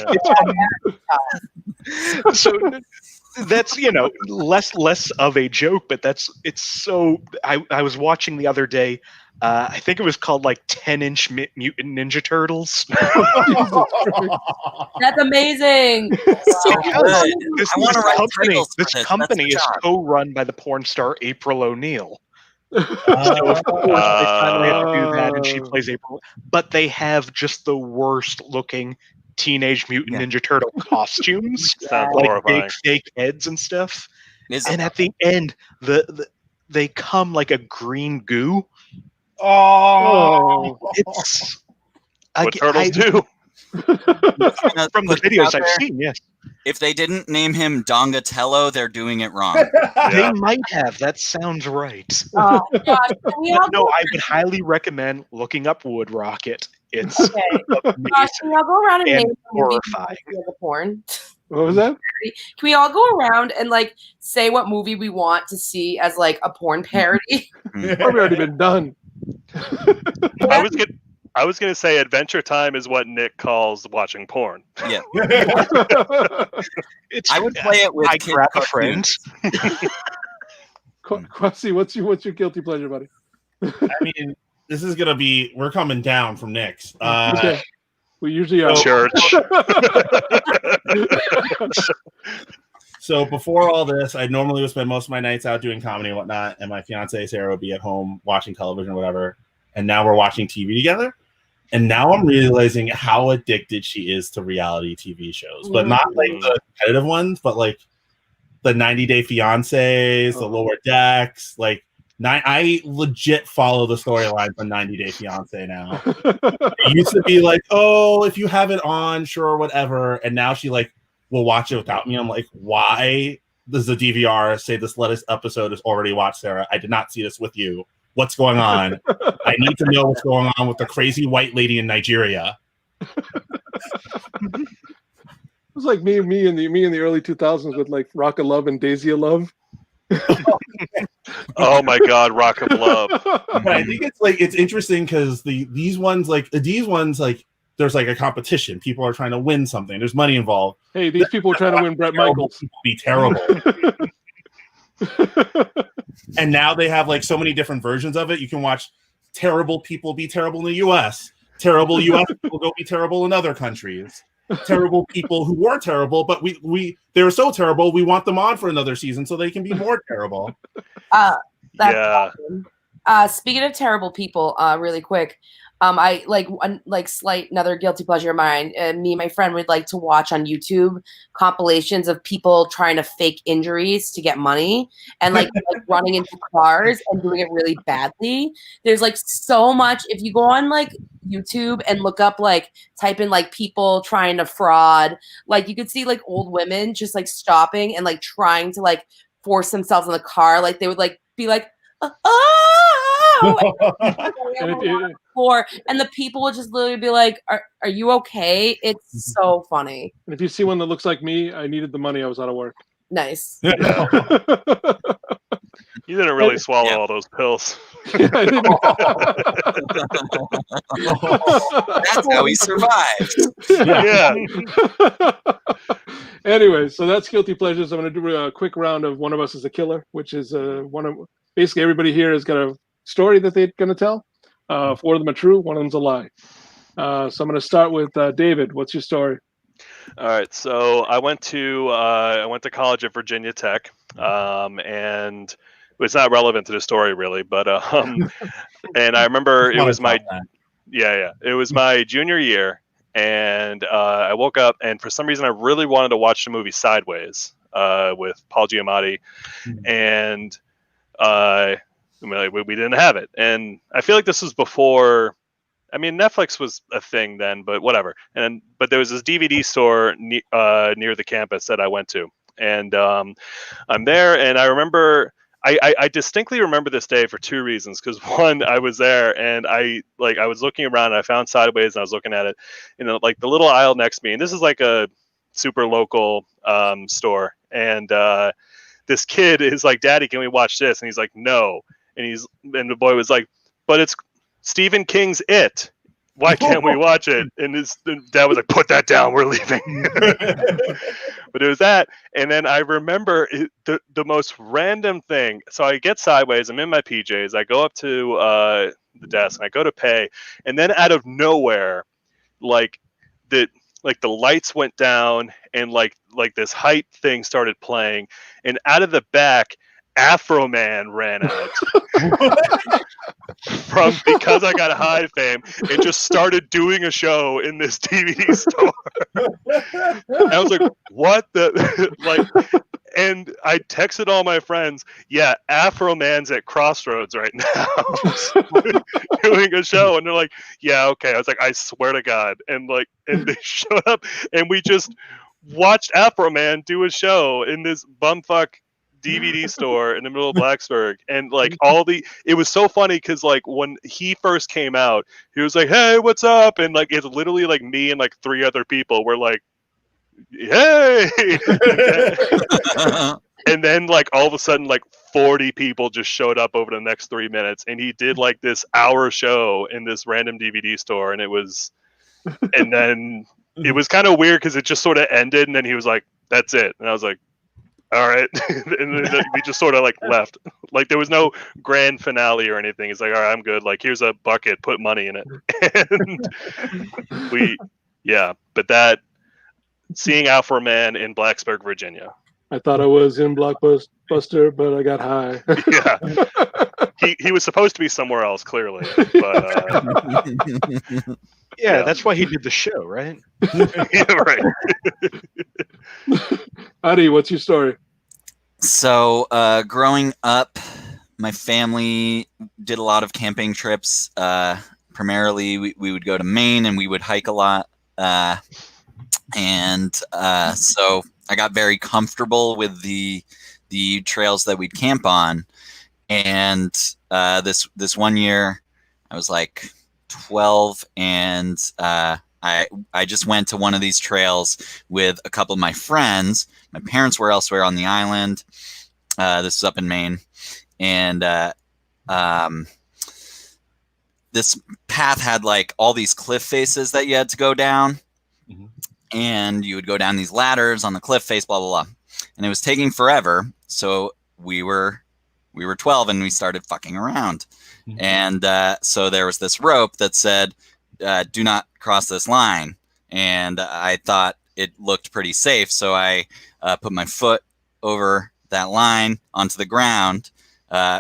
So that's less of a joke, but it's so. I was watching the other day. I think it was called like 10-inch Mutant Ninja Turtles. That's amazing. So good. This I want to write titles for this this. company That's is the job. co-run by the porn star April O'Neil. So of course they finally have to do that, and she plays April. But they have just the worst looking Teenage Mutant Ninja Turtle costumes, Sounds like horrifying. big fake heads and stuff. Is And at the end, they come like a green goo. Oh. It's What turtles do? from the videos I've seen. Yes, If they didn't name him Donatello, they're doing it wrong. they Yeah. might have. That sounds right. Oh, gosh, can we all But no, go, I would highly recommend looking up Wood Rocket. It's okay. Gosh, can amazing. we all go around and And name a movie horrifying. we want to see as a porn? What was that? Can we all go around and like say what movie we want to see as like a porn parody? Probably already been done. I was gonna say Adventure Time is what Nick calls watching porn. Yeah. It's, I would play it with I kid grab a cartoons. friend. Quasi, what's your guilty pleasure, buddy? I mean, this is gonna be we're coming down from Nick's. Okay. We usually are. Church. So before all this, I normally would spend most of my nights out doing comedy and whatnot, and my fiance Sarah would be at home watching television or whatever. And now we're watching TV together. And now I'm realizing how addicted she is to reality TV shows, but not like the competitive ones, but like the 90 Day Fiancés, the Lower Decks. Like, I legit follow the storylines on 90 Day Fiancé now. It used to be like, oh, if you have it on, sure, whatever. And now she like will watch it without me. I'm like, why does the DVR say this latest episode is already watched, Sarah? I did not see this with you. What's going on? I need to know what's going on with the crazy white lady in Nigeria. It was like me in the early 2000s with like Rock of Love and Daisy of Love. Oh my God, Rock of Love. But I think it's interesting because these ones there's like a competition. People are trying to win something. There's money involved. Hey, these people are trying to win Brett Michaels. People be terrible. And now they have like so many different versions of it. You can watch terrible people be terrible in the U.S. Terrible U.S. people go be terrible in other countries. Terrible people who were terrible, but they were so terrible we want them on for another season so they can be more terrible. That's Yeah. awesome. Speaking of terrible people, really quick, I slight another guilty pleasure of mine. Me and my friend would like to watch on YouTube compilations of people trying to fake injuries to get money and like running into cars and doing it really badly. There's like so much. If you go on like YouTube and look up type in like people trying to fraud, like you could see like old women just like stopping and like trying to like force themselves in the car. Like they would like be like, And it- Floor, and the people would just literally be like, "Are you okay?" It's so funny. and if you see one that looks like me, I needed the money. I was out of work. Nice. Yeah. You didn't really swallow Yeah. all those pills. Yeah, I didn't- That's how he survived. Yeah. Anyway, so that's guilty pleasures. I'm going to do a quick round of one of us is a killer, which is one of basically everybody here has got a story that they're going to tell. Four of them are true, one of them's a lie. So I'm going to start with David. What's your story? All right, so I went to college at Virginia Tech, and it's not relevant to the story really, but and I remember it was my it was my junior year, and I woke up and for some reason I really wanted to watch the movie Sideways with Paul Giamatti, and we didn't have it, and I feel like this was before. I mean, Netflix was a thing then, but whatever. But there was this DVD store near the campus that I went to, and I'm there, and I remember, I distinctly remember this day for two reasons. Because one, I was there, and I was looking around, and I found Sideways, and I was looking at it, like the little aisle next to me, and this is like a super local store, and this kid is like, "Daddy, can we watch this?" And he's like, "No," and the boy was like, "But it's Stephen King's It. Why can't we watch it?" And his dad was like, "Put that down. We're leaving." But it was that. And then I remember the most random thing. So I get Sideways. I'm in my PJs. I go up to the desk and I go to pay. And then out of nowhere, like the lights went down and like this hype thing started playing. And out of the back, Afro Man ran out from Because I Got High fame and just started doing a show in this DVD store. And I was like, what the like, and I texted all my friends, yeah, Afro Man's at Crossroads right now doing a show, and they're like, yeah, okay. I was like, I swear to God. And they showed up and we just watched Afro Man do a show in this bumfuck DVD store in the middle of Blacksburg, and it was so funny because like when he first came out, he was like, "Hey, what's up?" And like it's literally like me and like three other people were like, "Hey," and then like all of a sudden like 40 people just showed up over the next 3 minutes, and he did like this hour show in this random DVD store, and and then it was kind of weird because it just sort of ended, and then he was like, "That's it," and I was like, all right. And then we just sort of like left. Like there was no grand finale or anything. It's like, all right, I'm good. Like here's a bucket, put money in it. And but that seeing Afro Man in Blacksburg, Virginia. I thought I was in Blockbuster, but I got high. Yeah. He was supposed to be somewhere else, clearly. But Yeah, that's why he did the show, right? yeah, right. Adi, what's your story? So, growing up, my family did a lot of camping trips. Primarily, we would go to Maine and we would hike a lot. So I got very comfortable with the trails that we'd camp on. And this one year, I was like 12, and I just went to one of these trails with a couple of my friends. My parents were elsewhere on the island. This is up in Maine. And this path had like all these cliff faces that you had to go down. Mm-hmm. And you would go down these ladders on the cliff face, blah, blah, blah. And it was taking forever. So we were 12 and we started fucking around. Mm-hmm. And so there was this rope that said, do not cross this line. And I thought it looked pretty safe. So I put my foot over that line onto the ground,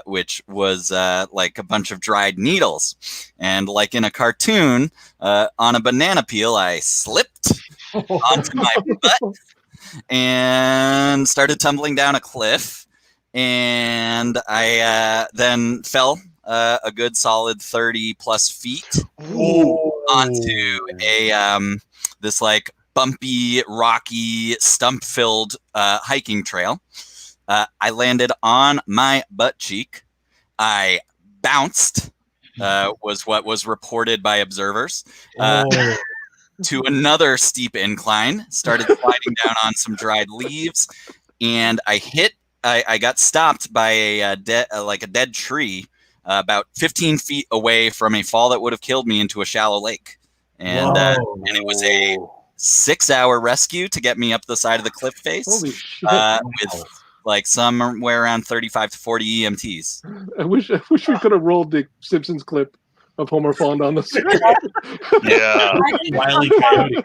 which was like a bunch of dried needles. And like in a cartoon, on a banana peel, I slipped onto my butt and started tumbling down a cliff. And I then fell a good solid 30 plus feet onto a this like bumpy, rocky, stump-filled hiking trail. I landed on my butt cheek. I bounced, was what was reported by observers, Oh. to another steep incline, started sliding down on some dried leaves, and I got stopped by a dead tree about 15 feet away from a fall that would have killed me into a shallow lake. And it was a 6-hour rescue to get me up the side of the cliff face. Holy shit! With like somewhere around 35 to 40 EMTs. I wish we could have rolled the Simpsons clip of Homer falling down the stairs. Yeah. Wile E. Coyote.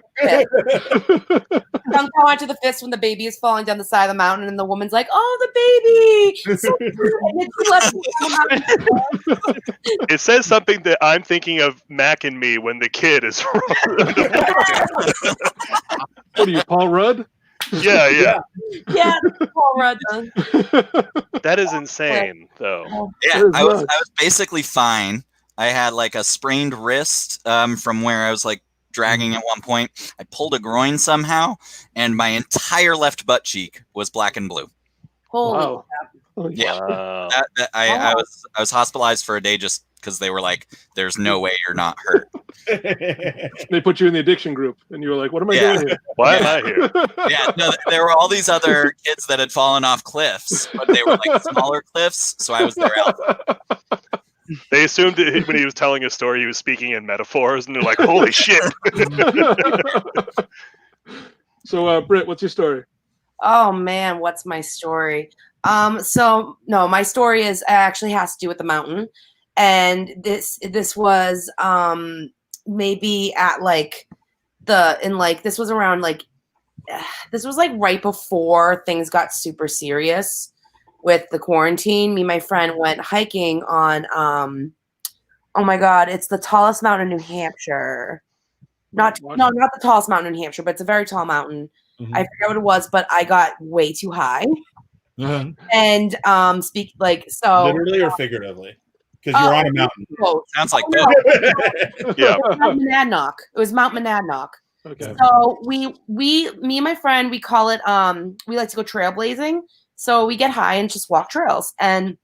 Somehow onto the fist when the baby is falling down the side of the mountain, and the woman's like, "Oh, the baby!" So cute. And then she left me on the mountain. It says something that I'm thinking of Mac and Me when the kid is. What are you, Paul Rudd? Yeah. Yeah, Paul Rudd does. That is insane, though. Yeah, That is I was nuts. basically fine. I had like a sprained wrist from where I was like dragging at one point. I pulled a groin somehow, and my entire left butt cheek was black and blue. Holy Wow. Yeah. Wow. I was hospitalized for a day just because they were like, "There's no way you're not hurt." They put you in the addiction group, and you were like, "What am I Yeah. doing here?" Why am I here? Yeah, no, there were all these other kids that had fallen off cliffs, but they were like smaller cliffs, so I was their alpha. They assumed that when he was telling a story, he was speaking in metaphors, and they're like, "Holy shit!" So, Britt, what's your story? Oh man, what's my story? So no, my story actually has to do with the mountain, and this was maybe at this was around this was like right before things got super serious with the quarantine. Me and my friend went hiking on oh my god, it's the tallest mountain in New Hampshire. Not the tallest mountain in New Hampshire, but it's a very tall mountain. Mhm. I forget what it was, but I got way too high. Uh-huh. And Literally or figuratively? Because you're on a mountain. both. Sounds like No, Yeah. it was Mount Monadnock. It was Mount Monadnock. Okay. So me and my friend, we call it we like to go trailblazing. So we get high and just walk trails. And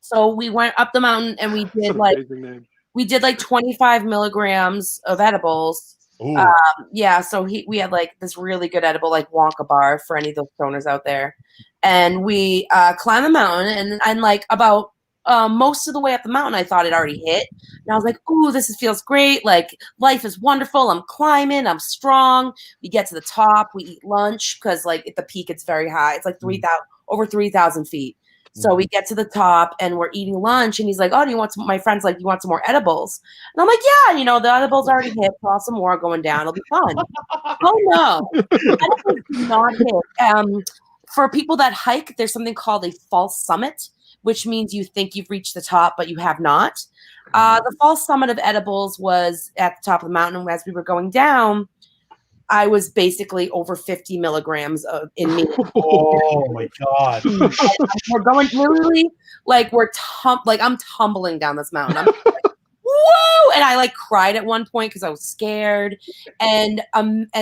so we went up the mountain and we did Amazing name. 25 milligrams of edibles. Ooh. Yeah, so we had like this really good edible, like Wonka bar for any of those stoners out there. And we climbed the mountain, and like about most of the way up the mountain, I thought it already hit. And I was like, ooh, feels great. Like, life is wonderful. I'm climbing. I'm strong. We get to the top. We eat lunch because, like, at the peak, it's very high. It's like over 3,000 feet. So we get to the top and we're eating lunch, and he's like, "Oh, do you want some?" My friend's like, "You want some more edibles?" And I'm like, "Yeah, the edibles already hit. I'll some more going down. It'll be fun." Oh no, edibles do not hit. For people that hike, there's something called a false summit, which means you think you've reached the top, but you have not. The false summit of edibles was at the top of the mountain. As we were going down, I was basically over 50 milligrams in me. Oh my god. We're going literally I'm tumbling down this mountain. I'm like, whoa! And I like cried at one point because I was scared. And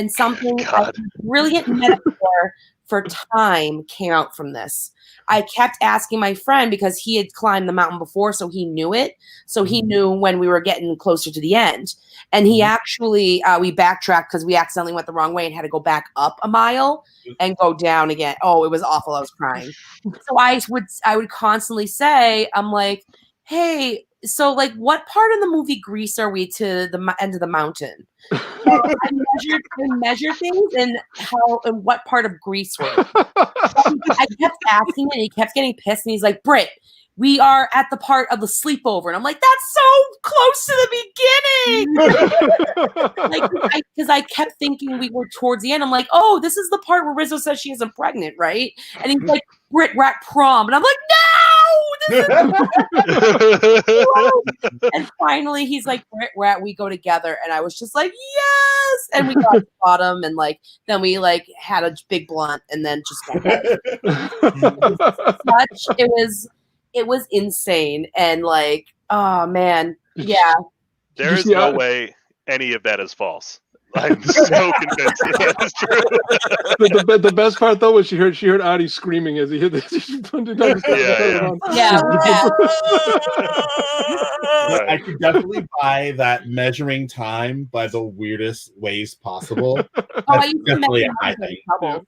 something a brilliant metaphor for time came out from this. I kept asking my friend because he had climbed the mountain before, so he knew it. So he knew when we were getting closer to the end. And he actually, we backtracked because we accidentally went the wrong way and had to go back up a mile and go down again. Oh, it was awful. I was crying. So I would constantly say, I'm like, hey, so like what part of the movie Grease are we to the end of the mountain? So I measured things and what part of Greece were we? I kept asking and he kept getting pissed, and he's like, Britt, we are at the part of the sleepover. And I'm like, that's so close to the beginning. Because I kept thinking we were towards the end. I'm like, oh, this is the part where Rizzo says she isn't pregnant, right? And he's like, Britt, we're at prom. And I'm like, no! And finally he's like, Britt, we go together. And I was just like, yes! And we got to the bottom, and like then we like had a big blunt and then just it was insane. And like, oh man, yeah. There is no way any of that is false. I'm so convinced that is true. The best part though was she heard Adi screaming as he hit this. Yeah. But I could definitely buy that measuring time by the weirdest ways possible. I That's used to definitely a measure high my thing. bubbles.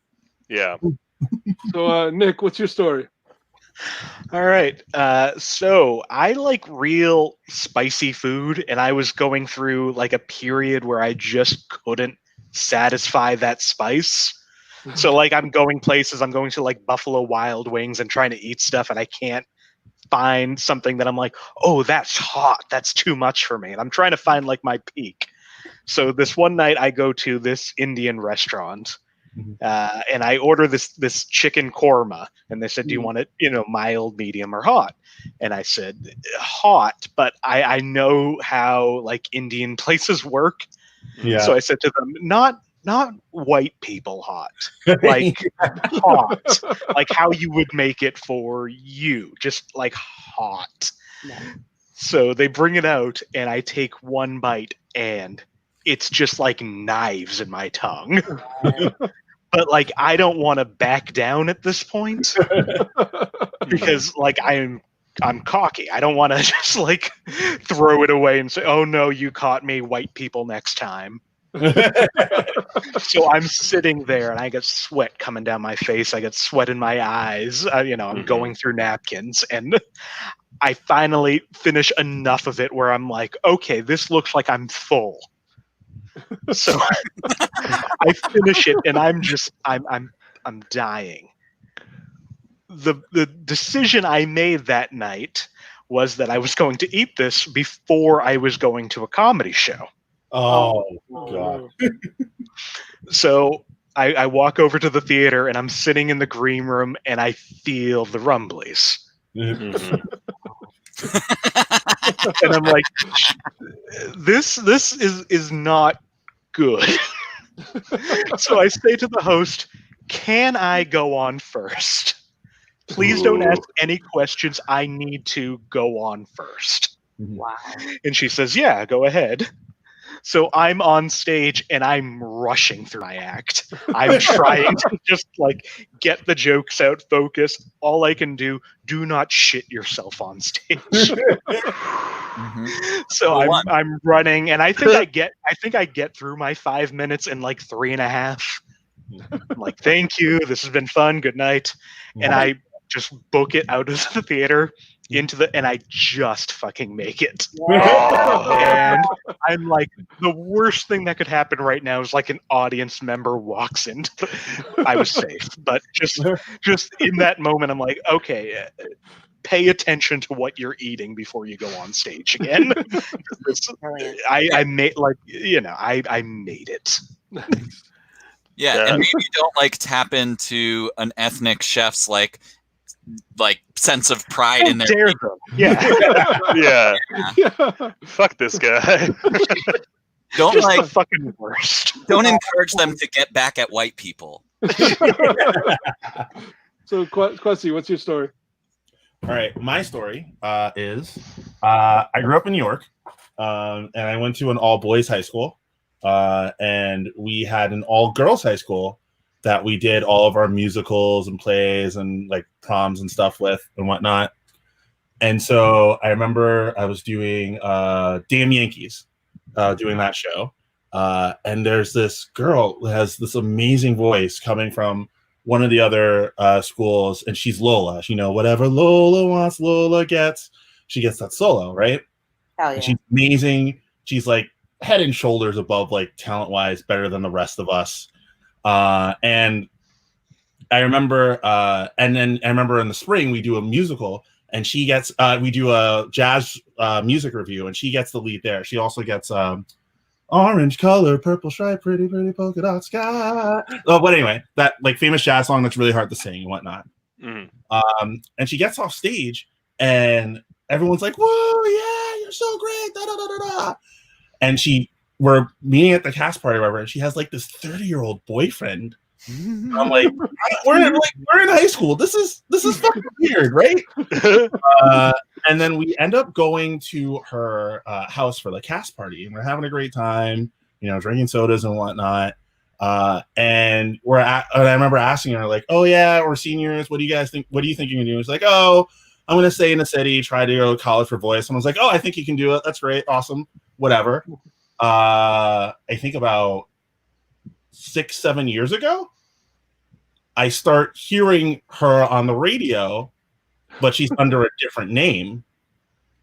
Yeah. So Nick, what's your story? All right. So I like real spicy food, and I was going through like a period where I just couldn't satisfy that spice. So like I'm going places, I'm going to like Buffalo Wild Wings and trying to eat stuff, and I can't find something that I'm like, oh, that's hot. That's too much for me. And I'm trying to find like my peak. So this one night I go to this Indian restaurant. And I order this chicken korma, and they said, "Do you want it, mild, medium, or hot?" And I said, "Hot," but I know how like Indian places work, Yeah. so I said to them, "Not white people hot, like hot, like how you would make it for you, just like hot." No. So they bring it out, and I take one bite, and it's just like knives in my tongue. But like I don't want to back down at this point because like I'm cocky. I don't want to just like throw it away and say, "Oh no, you caught me, white people next time." So I'm sitting there and I get sweat coming down my face. I get sweat in my eyes. I'm going through napkins, and I finally finish enough of it where I'm like, okay, this looks like I'm full. So I finish it, and I'm dying. The decision I made that night was that I was going to eat this before I was going to a comedy show. Oh god. So I walk over to the theater, and I'm sitting in the green room, and I feel the rumblies. And I'm like, this is not good. So I say to the host, "Can I go on first? Please don't ask any questions. I need to go on first." Wow. And she says, "Yeah, go ahead." So I'm on stage, and I'm rushing through my act. I'm trying to just like get the jokes out, focus. All I can do not shit yourself on stage. So I'm running, and I think I get through my 5 minutes in like 3.5. I'm like, "Thank you. This has been fun. Good night." And I just book it out of the theater and I just fucking make it. And I'm like, the worst thing that could happen right now is like an audience member walks in. I was safe, but just in that moment, I'm like, okay, pay attention to what you're eating before you go on stage again. I made I made it. Yeah, and maybe you don't like tap into an ethnic chef's like sense of pride in their dare them. Yeah. Yeah. Fuck this guy. Don't Just like the fucking worst. don't encourage them to get back at white people. So Kwesi, what's your story? All right, my story is I grew up in New York, and I went to an all-boys high school, and we had an all-girls high school that we did all of our musicals and plays and like proms and stuff with and whatnot. And so I remember I was doing Damn Yankees, doing that show, and there's this girl who has this amazing voice coming from one of the other schools, and she's Lola. Whatever Lola wants, Lola gets. She gets that solo, right? Hell yeah. And she's amazing. She's like head and shoulders above, like talent-wise, better than the rest of us. And I remember, and then I remember in the spring we do a musical, and she gets we do a jazz music review, and she gets the lead there. She also gets orange color, purple stripe, pretty polka dot sky. Oh, but anyway, that like famous jazz song that's really hard to sing and whatnot. And she gets off stage, and everyone's like, "Whoa, yeah, you're so great!" Da, da, da, da, da. And we're meeting at the cast party, or whatever, and she has like this 30-year-old boyfriend. I'm like, we're in high school. This is fucking weird, right? And then we end up going to her house for the cast party, and we're having a great time. drinking sodas and whatnot. And I remember asking her like, "Oh yeah, we're seniors. What do you guys think? What do you think you can do?" She's like, "Oh, I'm gonna stay in the city, try to go to college for voice." And I was like, "Oh, I think you can do it. That's great, awesome, whatever." I think about 6-7 years ago, I start hearing her on the radio, but she's under a different name.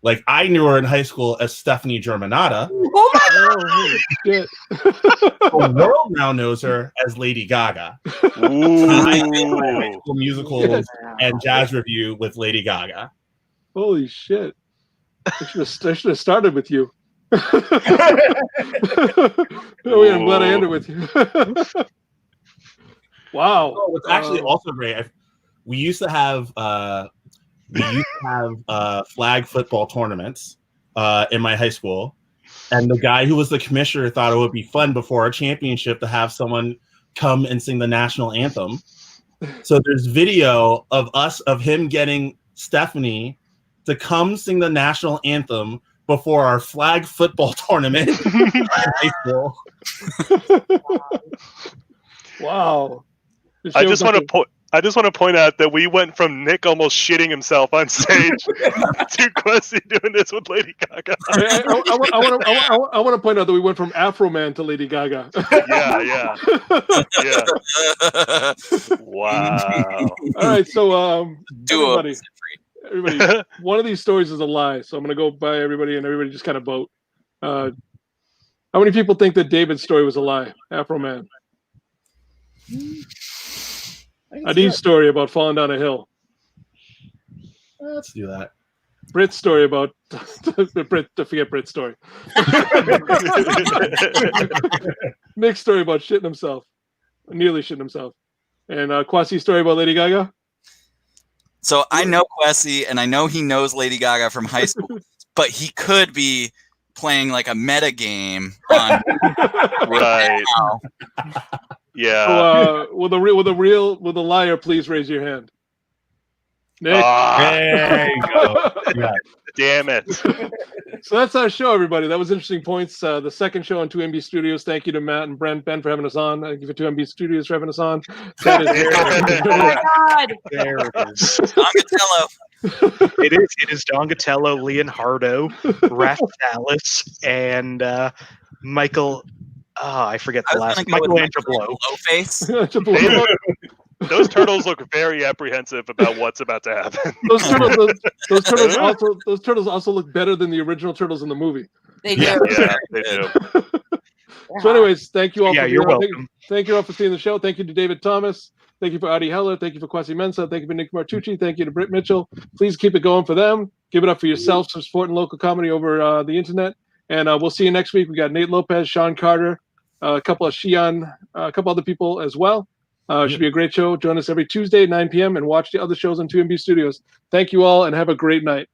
Like I knew her in high school as Stephanie Germanata. Oh my god! Oh, shit. The world now knows her as Lady Gaga. I did my high school musicals and jazz review with Lady Gaga. Holy shit. I should have started with you. Oh, yeah, I'm glad I ended with you. Wow. Oh, it's actually also great. We used to have flag football tournaments in my high school, and the guy who was the commissioner thought it would be fun before a championship to have someone come and sing the national anthem. So there's video of him getting Stephanie to come sing the national anthem before our flag football tournament in high school. Wow. I just want to point out that we went from Nick almost shitting himself on stage to Quessy doing this with Lady Gaga. I want to point out that we went from Afro Man to Lady Gaga. Yeah. Wow. All right, so Duo. everybody, one of these stories is a lie. So I'm going to go by everybody, and everybody just kind of vote. How many people think that David's story was a lie? Afro Man. Adi's story about falling down a hill. Let's do that. Britt's story about forget Britt's story. Nick's story about shitting himself, nearly shitting himself, and Kwasy's story about Lady Gaga. So I know Quessy, and I know he knows Lady Gaga from high school, but he could be playing like a meta game on Right. now. Yeah. So, will the liar please raise your hand? Nick. There you go. Yeah. Damn it. So that's our show, everybody. That was Interesting Points. The second show on 2MB Studios. Thank you to Matt and Ben for having us on. Thank you for 2MB Studios for having us on. That is Oh my god! There it is. Donatello. It is Donatello, Leonardo, Rathalis, and Michael. I forget the last. Michelangelo. Face. Those turtles look very apprehensive about what's about to happen. Those turtles also look better than the original turtles in the movie. They do. Yeah, they do. So, anyways, thank you all. Yeah, for you're being on. welcome. Thank you all for seeing the show. Thank you to David Thomas. Thank you for Adi Heller. Thank you for Kwasi Mensah. Thank you for Nick Martucci. Thank you to Britt Mitchell. Please keep it going for them. Give it up for yourselves for supporting local comedy over the internet. And we'll see you next week. We got Nate Lopez, Sean Carter, a couple of Shion, a couple other people as well. Should be a great show. Join us every Tuesday at 9 p.m. and watch the other shows on 2MB Studios. Thank you all and have a great night.